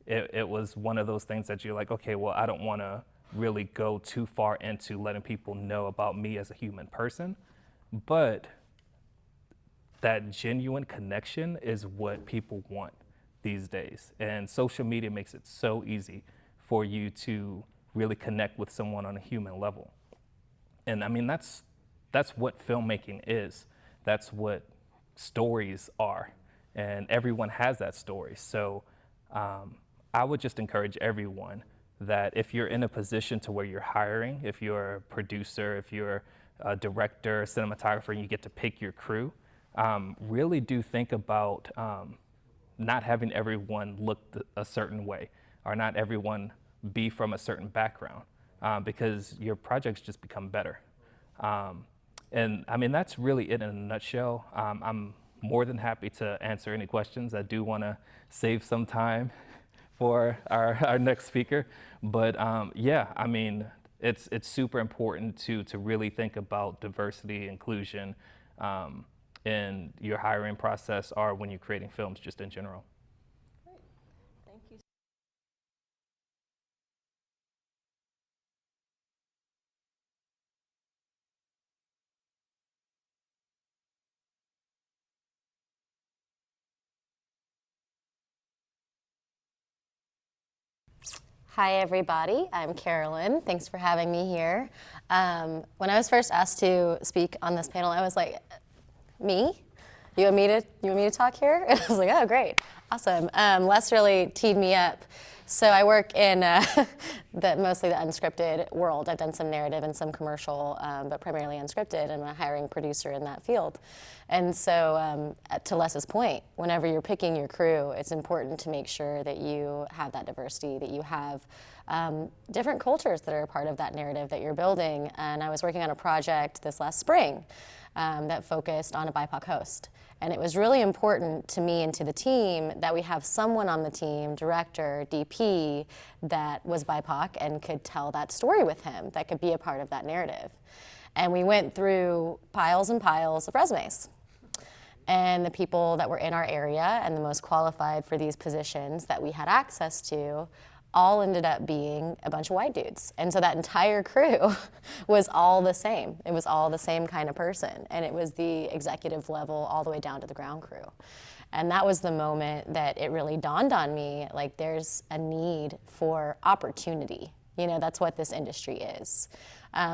it was one of those things that you're like, okay, well, I don't want to really go too far into letting people know about me as a human person, but that genuine connection is what people want these days. And social media makes it so easy for you to really connect with someone on a human level. And I mean, that's what filmmaking is. That's what stories are. And everyone has that story. So I would just encourage everyone that if you're in a position to where you're hiring, if you're a producer, if you're a director, cinematographer, and you get to pick your crew, really do think about not having everyone look a certain way, or not everyone be from a certain background, because your projects just become better. And I mean, that's really it in a nutshell. I'm more than happy to answer any questions. I do want to save some time for our next speaker. But yeah, I mean, it's super important to really think about diversity, inclusion in your hiring process, or when you're creating films just in general. Great. Thank you. Hi, everybody. I'm Carolyn. Thanks for having me here. When I was first asked to speak on this panel, I was like, me? You want me to talk here? And I was like, oh, great. Awesome. Les really teed me up. So I work in mostly the unscripted world. I've done some narrative and some commercial, but primarily unscripted, and I'm a hiring producer in that field. And so to Les's point, whenever you're picking your crew, it's important to make sure that you have that diversity, that you have different cultures that are a part of that narrative that you're building. And I was working on a project this last spring that focused on a BIPOC host. And it was really important to me and to the team that we have someone on the team, director, DP, that was BIPOC and could tell that story with him, that could be a part of that narrative. And we went through piles and piles of resumes. And the people that were in our area and the most qualified for these positions that we had access to all ended up being a bunch of white dudes. And so that entire crew was all the same. It was all the same kind of person. And it was the executive level all the way down to the ground crew. And that was the moment that it really dawned on me, like there's a need for opportunity. You know, that's what this industry is.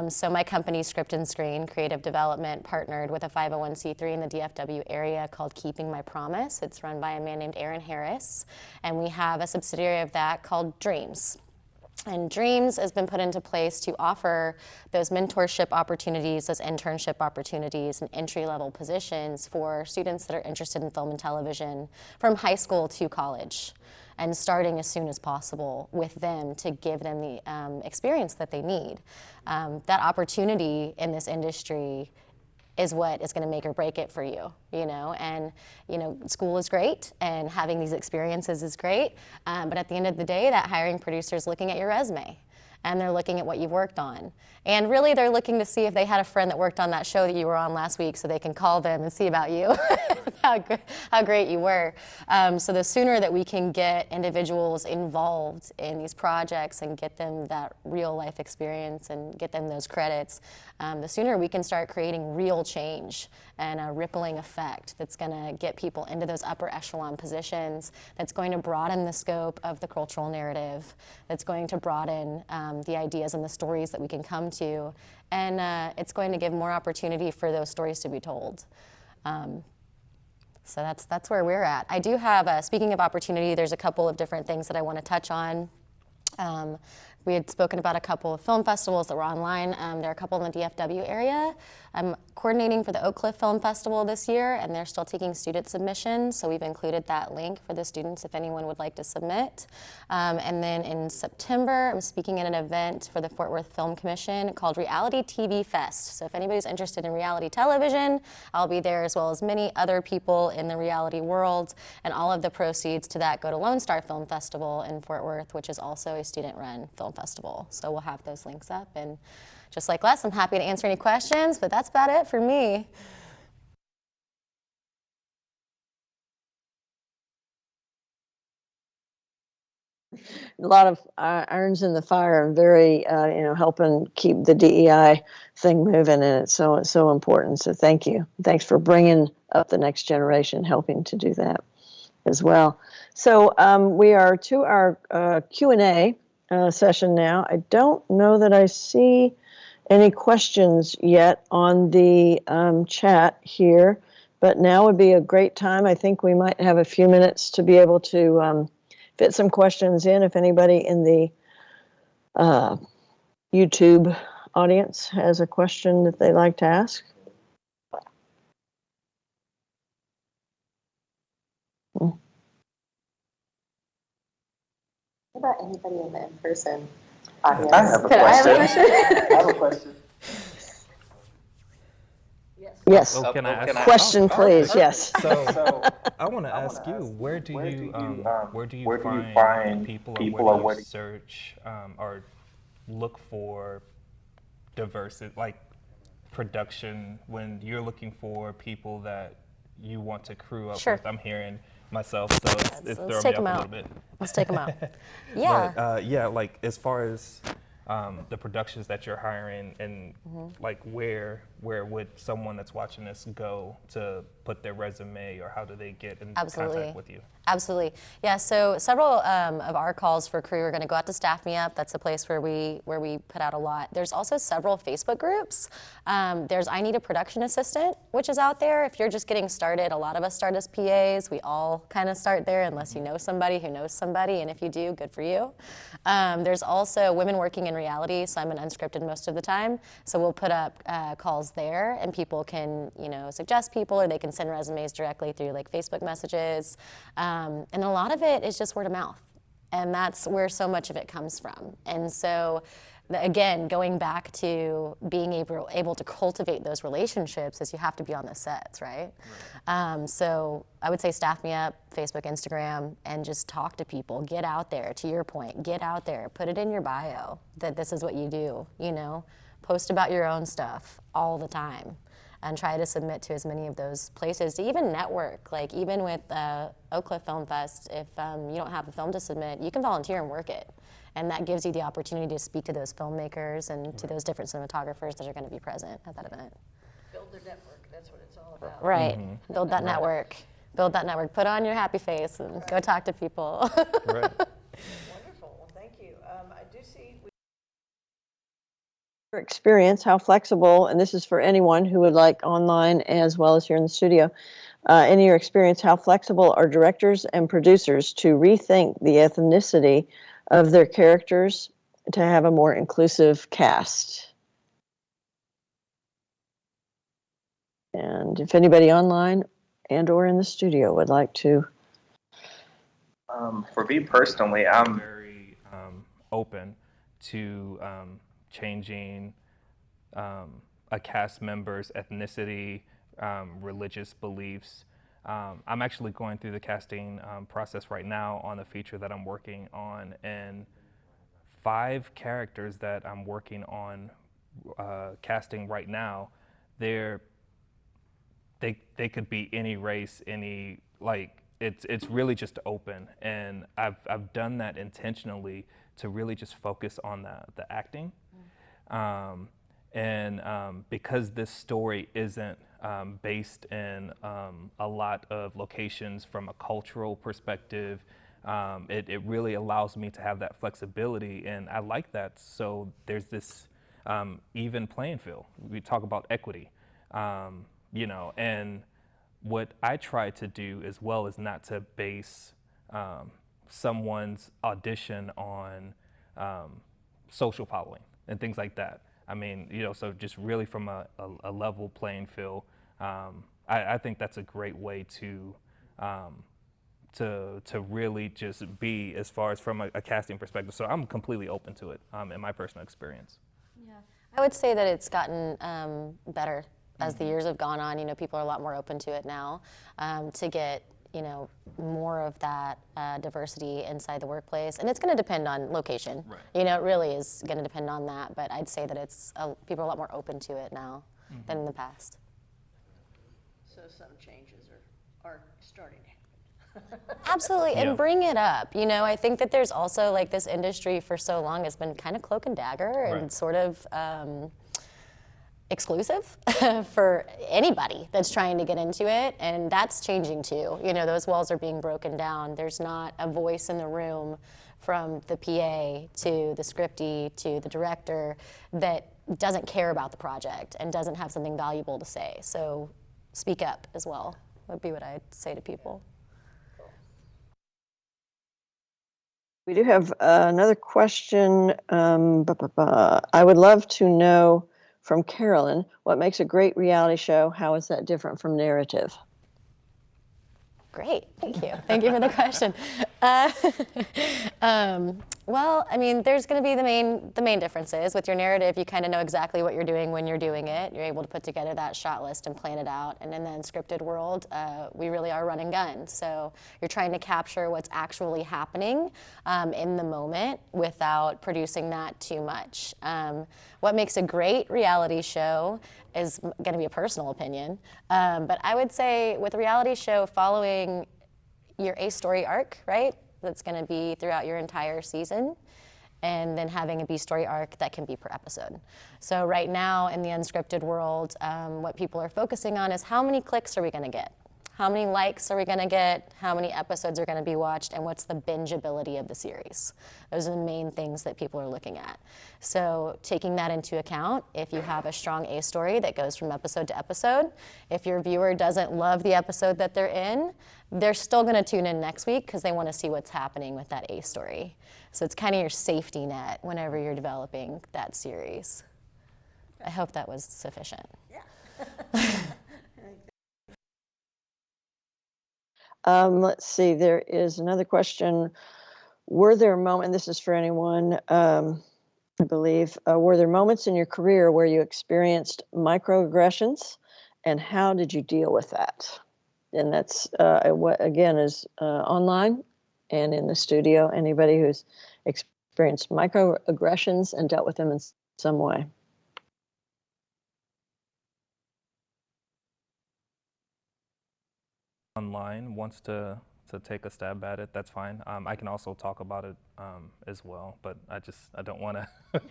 So my company, Script and Screen Creative Development, partnered with a 501c3 in the DFW area called Keeping My Promise. It's run by a man named Aaron Harris. And we have a subsidiary of that called Dreams. And Dreams has been put into place to offer those mentorship opportunities, those internship opportunities, and entry-level positions for students that are interested in film and television from high school to college, and starting as soon as possible with them to give them the experience that they need. That opportunity in this industry is what is going to make or break it for you, you know? And, you know, school is great and having these experiences is great, but at the end of the day, that hiring producer is looking at your resume and they're looking at what you've worked on. And really, they're looking to see if they had a friend that worked on that show that you were on last week so they can call them and see about you, how great you were. So the sooner that we can get individuals involved in these projects and get them that real life experience and get them those credits, the sooner we can start creating real change and a rippling effect that's going to get people into those upper echelon positions, that's going to broaden the scope of the cultural narrative, that's going to broaden the ideas and the stories that we can come to, and it's going to give more opportunity for those stories to be told. So that's where we're at. I do have, speaking of opportunity, there's a couple of different things that I want to touch on. We had spoken about a couple of film festivals that were online. There are a couple in the DFW area. I'm coordinating for the Oak Cliff Film Festival this year, and they're still taking student submissions, so we've included that link for the students if anyone would like to submit. And then in September, I'm speaking at an event for the Fort Worth Film Commission called Reality TV Fest. So if anybody's interested in reality television, I'll be there, as well as many other people in the reality world, and all of the proceeds to that go to Lone Star Film Festival in Fort Worth, which is also a student-run film festival. So we'll have those links up, and just like Les, I'm happy to answer any questions, but that's about it for me. A lot of irons in the fire and very, helping keep the DEI thing moving, and it's so important. So thank you. Thanks for bringing up the next generation, helping to do that as well. So we are to our Q&A session now. I don't know that I see any questions yet on the chat here, but now would be a great time. I think we might have a few minutes to be able to fit some questions in if anybody in the YouTube audience has a question that they'd like to ask. What about anybody in the in-person audience? I have a question. I have a question. Yes. Oh, can I ask? Question, please. Yes. So I want to ask you, where do you find people, or where do you search or look for diversity, like production, when you're looking for people that you want to crew up with? I'm hearing myself, so it's throwing me off a little bit. Let's take them out. Yeah. But, like as far as the productions that you're hiring, and like where would someone that's watching this go to put their resume, or how do they get in contact with you? Absolutely. Yeah, so several of our calls for crew are going to go out to Staff Me Up. That's a place where we put out a lot. There's also several Facebook groups. There's I Need a Production Assistant, which is out there. If you're just getting started, a lot of us start as PAs. We all kind of start there unless you know somebody who knows somebody, and if you do, good for you. There's also Women Working in Reality, so I'm an unscripted most of the time. So we'll put up calls there, and people can, suggest people, or they can send resumes directly through like Facebook messages. And a lot of it is just word of mouth. And that's where so much of it comes from. And so, again, going back to being able to cultivate those relationships is you have to be on the sets, right? So I would say Staff Me Up, Facebook, Instagram, and just talk to people. Get out there, to your point. Get out there. Put it in your bio that this is what you do, Post about your own stuff all the time. And try to submit to as many of those places, to even network. Like even with Oak Cliff Film Fest, if you don't have a film to submit, you can volunteer and work it. And that gives you the opportunity to speak to those filmmakers and to those different cinematographers that are going to be present at that event. Build the network, that's what it's all about. Right, build that network. Build that network, put on your happy face and go talk to people. Right. Wonderful, well thank you. I do see your experience, how flexible, and this is for anyone who would like online as well as here in the studio, in your experience, how flexible are directors and producers to rethink the ethnicity of their characters to have a more inclusive cast. And if anybody online and or in the studio would like to. For me personally, I'm very open to changing a cast member's ethnicity, religious beliefs. I'm actually going through the casting process right now on a feature that I'm working on, and 5 characters that I'm working on casting right now, they could be any race, any, like, it's really just open, and I've done that intentionally to really just focus on the acting. Because this story isn't based in a lot of locations from a cultural perspective, it really allows me to have that flexibility, and I like that. So there's this even playing field. We talk about equity, you know, and what I try to do as well is not to base someone's audition on social following and things like that. I mean, you know, so just really from a level playing field, I think that's a great way to really just be, as far as from a casting perspective. So I'm completely open to it in my personal experience. Yeah, I would say that it's gotten better as the years have gone on. You know, people are a lot more open to it now, to get, you know, more of that diversity inside the workplace. And it's going to depend on location. Right. You know, it really is going to depend on that. But I'd say that it's people are a lot more open to it now than in the past. So some changes are starting to happen. Absolutely, and bring it up. You know, I think that there's also, like, this industry for so long has been kind of cloak and dagger and sort of exclusive for anybody that's trying to get into it, and that's changing too. You know, those walls are being broken down. There's not a voice in the room, from the PA to the scriptee to the director, that doesn't care about the project and doesn't have something valuable to say. So speak up as well would be what I'd say to people. We do have another question. I would love to know from Carolyn, what makes a great reality show? How is that different from narrative? Great, thank you. Thank you for the question. Well, I mean, there's going to be the main differences. With your narrative, you kind of know exactly what you're doing when you're doing it. You're able to put together that shot list and plan it out. And in the unscripted world, we really are run and gun. So you're trying to capture what's actually happening in the moment without producing that too much. What makes a great reality show is going to be a personal opinion. But I would say with a reality show, following your A story arc, right? That's going to be throughout your entire season, and then having a B story arc that can be per episode. So right now in the unscripted world, what people are focusing on is how many clicks are we going to get? How many likes are we going to get? How many episodes are going to be watched? And what's the bingeability of the series? Those are the main things that people are looking at. So taking that into account, if you have a strong A story that goes from episode to episode, if your viewer doesn't love the episode that they're in, they're still going to tune in next week because they want to see what's happening with that A story. So it's kind of your safety net whenever you're developing that series. I hope that was sufficient. Yeah. Let's see, there is another question. Were there moments, and this is for anyone, I believe, were there moments in your career where you experienced microaggressions, and how did you deal with that? And that's, what again is online and in the studio, anybody who's experienced microaggressions and dealt with them in some way. Online wants to take a stab at it, that's fine. I can also talk about it as well, but I don't want to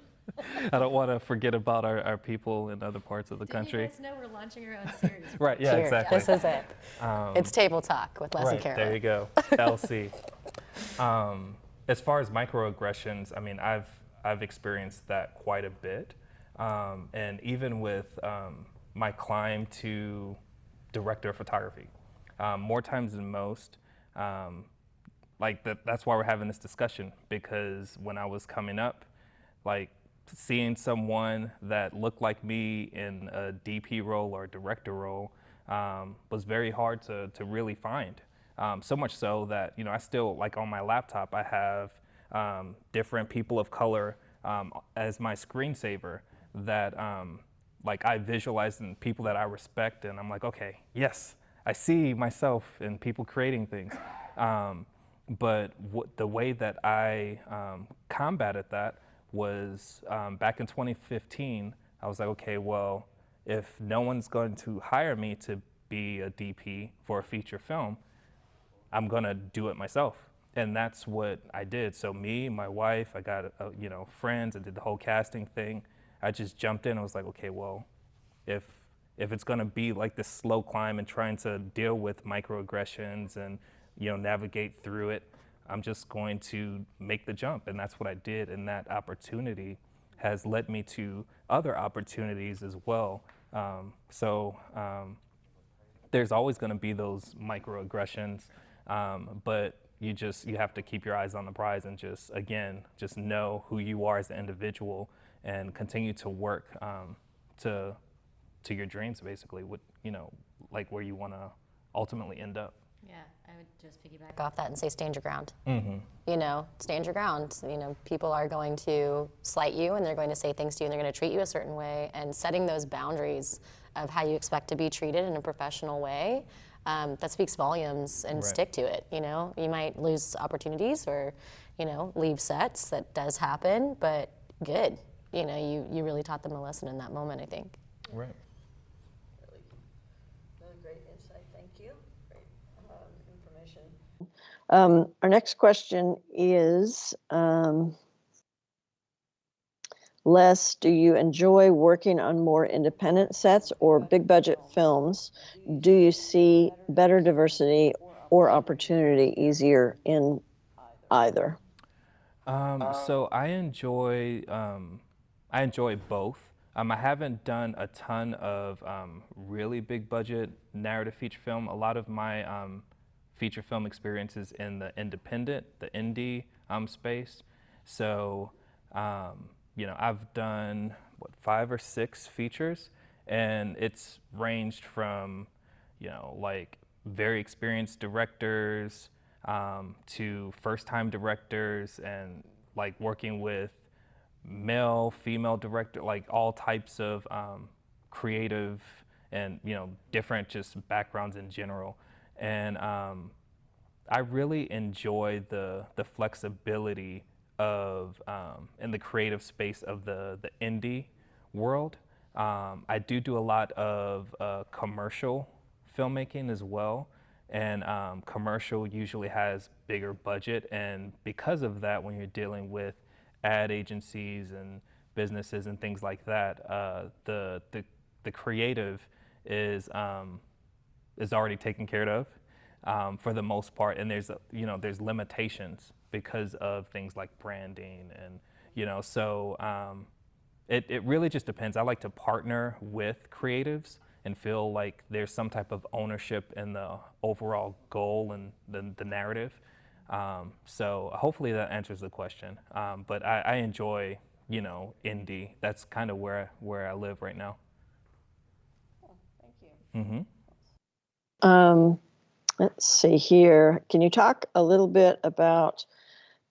I don't want to forget about our people in other parts of the country. You guys know we're launching our own series? Right, yeah, Sure. exactly. This is it. It's Table Talk with Les and right, Carolyn. there you go, LC. As far as microaggressions, I mean, I've experienced that quite a bit, and even with my climb to director of photography. More times than most, that's why we're having this discussion, because when I was coming up, like seeing someone that looked like me in a DP role or a director role was very hard to really find. So much so that, you know, I still, like on my laptop, I have different people of color as my screensaver that like I visualize in people that I respect, and I'm like, okay, yes, I see myself in people creating things. But the way that I combated that was back in 2015, I was like, okay, well, if no one's going to hire me to be a DP for a feature film, I'm gonna do it myself. And that's what I did. So me, my wife, I got you know, friends, I did the whole casting thing. I just jumped in. I was like, okay, well, if it's gonna be like this slow climb and trying to deal with microaggressions and, you know, navigate through it, I'm just going to make the jump. And that's what I did. And that opportunity has led me to other opportunities as well. There's always gonna be those microaggressions, but you have to keep your eyes on the prize and just know who you are as an individual and continue to work to your dreams, basically, with, you know, like where you want to ultimately end up. Yeah, I would just piggyback off that and say stand your ground. Mm-hmm. You know, stand your ground. You know, people are going to slight you and they're going to say things to you and they're going to treat you a certain way, and setting those boundaries of how you expect to be treated in a professional way, that speaks volumes, and stick to it. You know, you might lose opportunities or, you know, leave sets. That does happen, but good. You know, you really taught them a lesson in that moment, I think. Right. Great insight, thank you. Great information. Our next question is, Les, do you enjoy working on more independent sets or big budget films? Do you see better diversity or opportunity easier in either? So I enjoy both. I haven't done a ton of really big budget narrative feature film. A lot of my feature film experiences in the independent, the indie space. So, you know, I've done 5 or 6 features, and it's ranged from, you know, like very experienced directors to first-time directors, and like working with male, female director, like all types of creative and, you know, different just backgrounds in general. And I really enjoy the flexibility of in the creative space of the indie world. I do a lot of commercial filmmaking as well, and commercial usually has bigger budget, and because of that, when you're dealing with ad agencies and businesses and things like that, the creative is already taken care of for the most part, and there's there's limitations because of things like branding, and so it really just depends. I like to partner with creatives and feel like there's some type of ownership in the overall goal and the narrative. So hopefully that answers the question. But I enjoy, indie. That's kind of where I live right now. Oh, thank you. Mm-hmm. Let's see here. Can you talk a little bit about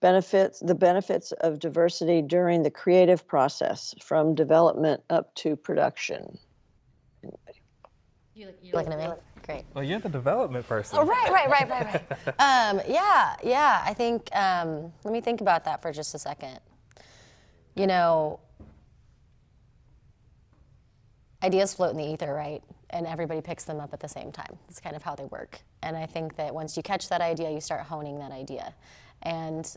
the benefits of diversity during the creative process, from development up to production? You're looking at me? Great. Well, you're the development person. Oh, right. Yeah. I think, let me think about that for just a second. Ideas float in the ether, right? And everybody picks them up at the same time. It's kind of how they work. And I think that once you catch that idea, you start honing that idea. And,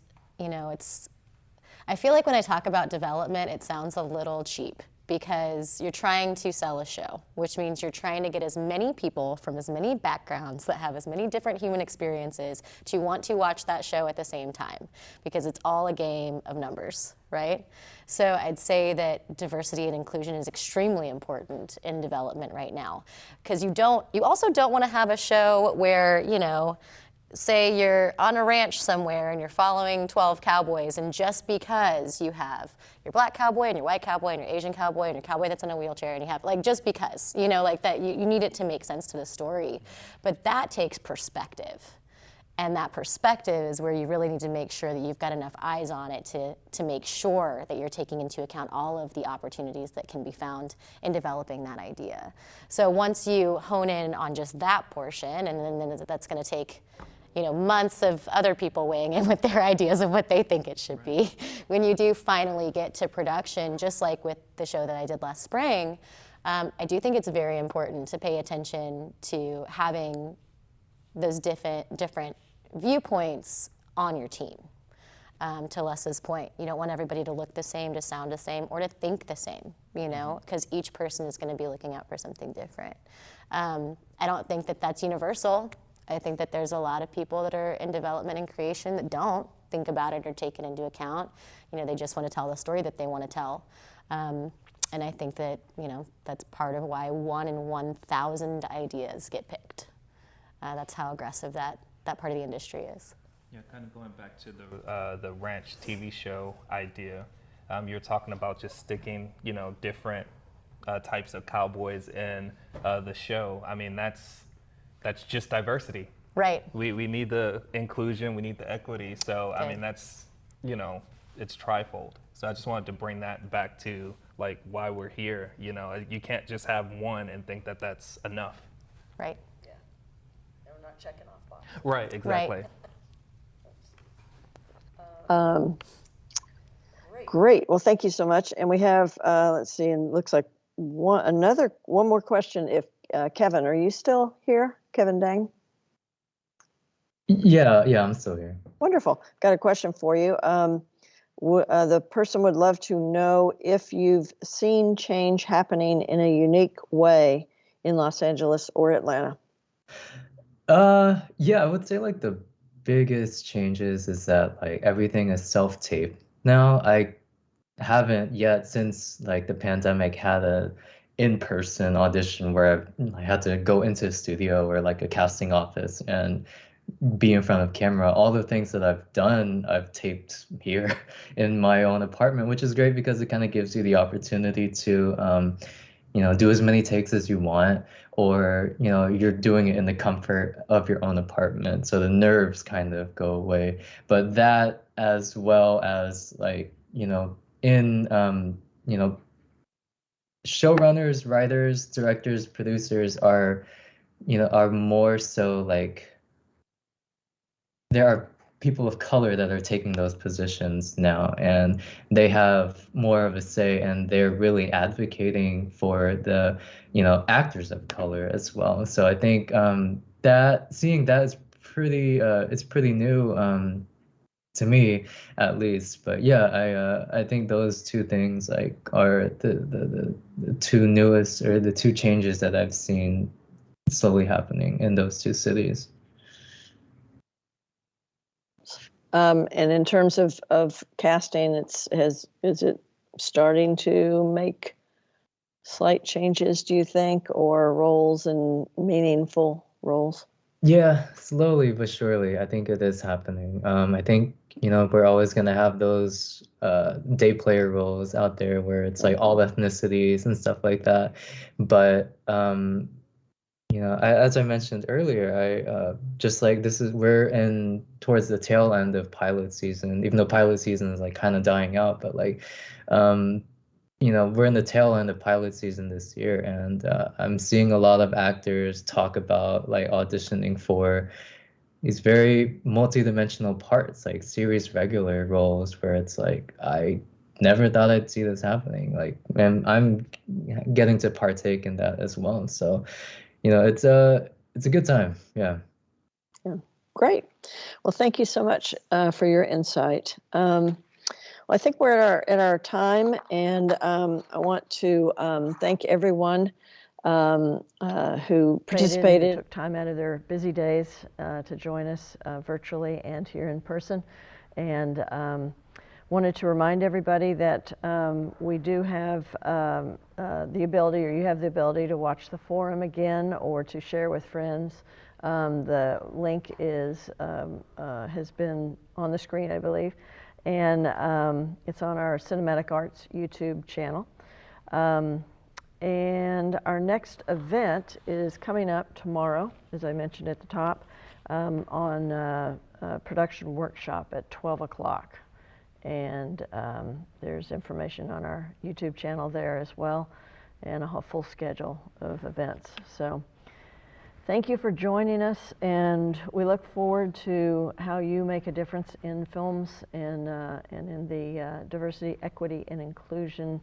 I feel like when I talk about development, it sounds a little cheap, because you're trying to sell a show, which means you're trying to get as many people from as many backgrounds that have as many different human experiences to want to watch that show at the same time, because it's all a game of numbers, right? So I'd say that diversity and inclusion is extremely important in development right now, because you also don't want to have a show where, say you're on a ranch somewhere and you're following 12 cowboys, and just because you have your black cowboy and your white cowboy and your Asian cowboy and your cowboy that's in a wheelchair, and you have, like, just because, you know, like that, you need it to make sense to the story. But that takes perspective. And that perspective is where you really need to make sure that you've got enough eyes on it to make sure that you're taking into account all of the opportunities that can be found in developing that idea. So once you hone in on just that portion, and then that's going to take, you know, months of other people weighing in with their ideas of what they think it should be. When you do finally get to production, just like with the show that I did last spring, I do think it's very important to pay attention to having those different viewpoints on your team. To Les's point, you don't want everybody to look the same, to sound the same, or to think the same, you know, because each person is going to be looking out for something different. I don't think that that's universal. I think that there's a lot of people that are in development and creation that don't think about it or take it into account. You know, they just want to tell the story that they want to tell. And I think that, you know, that's part of why 1 in 1,000 ideas get picked. That's how aggressive that part of the industry is. Yeah, kind of going back to the ranch TV show idea, you're talking about just sticking, you know, different types of cowboys in the show. I mean, that's just diversity. Right. We need the inclusion, we need the equity. So I mean, that's, you know, it's trifold. So I just wanted to bring that back to like why we're here. You know, you can't just have one and think that that's enough. Right. Yeah. And we're not checking off boxes. Right. Exactly. Right. Great. Well, thank you so much. And we have, let's see, and looks like one more question. If Kevin, are you still here? Kevin Dang? Yeah, I'm still here. Wonderful. Got a question for you. The person would love to know if you've seen change happening in a unique way in Los Angeles or Atlanta. Yeah, I would say like the biggest changes is that like everything is self-tape. Now I haven't yet, since like the pandemic, had a in-person audition where I had to go into a studio or like a casting office and be in front of camera. All the things that I've done, I've taped here in my own apartment, which is great because it kind of gives you the opportunity to you know, do as many takes as you want, or, you know, you're doing it in the comfort of your own apartment. So the nerves kind of go away. But that, as well as like, you know, in, you know, showrunners, writers, directors, producers are, you know, are more so like, there are people of color that are taking those positions now, and they have more of a say, and they're really advocating for the, you know, actors of color as well. So I think that seeing that is pretty, it's pretty new to me, at least. But yeah, I think those two things like are the two newest, or the two changes that I've seen slowly happening in those two cities. And in terms of casting, is it starting to make slight changes, do you think, or roles and meaningful roles? Yeah, slowly but surely, I think it is happening. I think, you know, we're always going to have those day player roles out there where it's like all ethnicities and stuff like that. But you know, as I mentioned earlier, I just like we're in towards the tail end of pilot season, even though pilot season is like kind of dying out, but like, you know, we're in the tail end of pilot season this year, and I'm seeing a lot of actors talk about like auditioning for these very multi-dimensional parts, like series regular roles, where it's like, I never thought I'd see this happening. Like, and I'm getting to partake in that as well. So, you know, it's a good time. Yeah. Yeah. Great. Well, thank you so much for your insight. Well, I think we're at our time, and I want to thank everyone who participated, took time out of their busy days to join us virtually and here in person. And wanted to remind everybody that we do have the ability, or you have the ability, to watch the forum again or to share with friends. The link is has been on the screen, I believe, and it's on our Cinematic Arts YouTube channel. And our next event is coming up tomorrow, as I mentioned at the top, on a production workshop at 12 o'clock. And there's information on our YouTube channel there as well, and a full schedule of events. So thank you for joining us, and we look forward to how you make a difference in films and in the Diversity, Equity, and Inclusion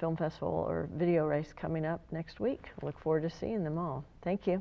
Film Festival or video race coming up next week. Look forward to seeing them all. Thank you.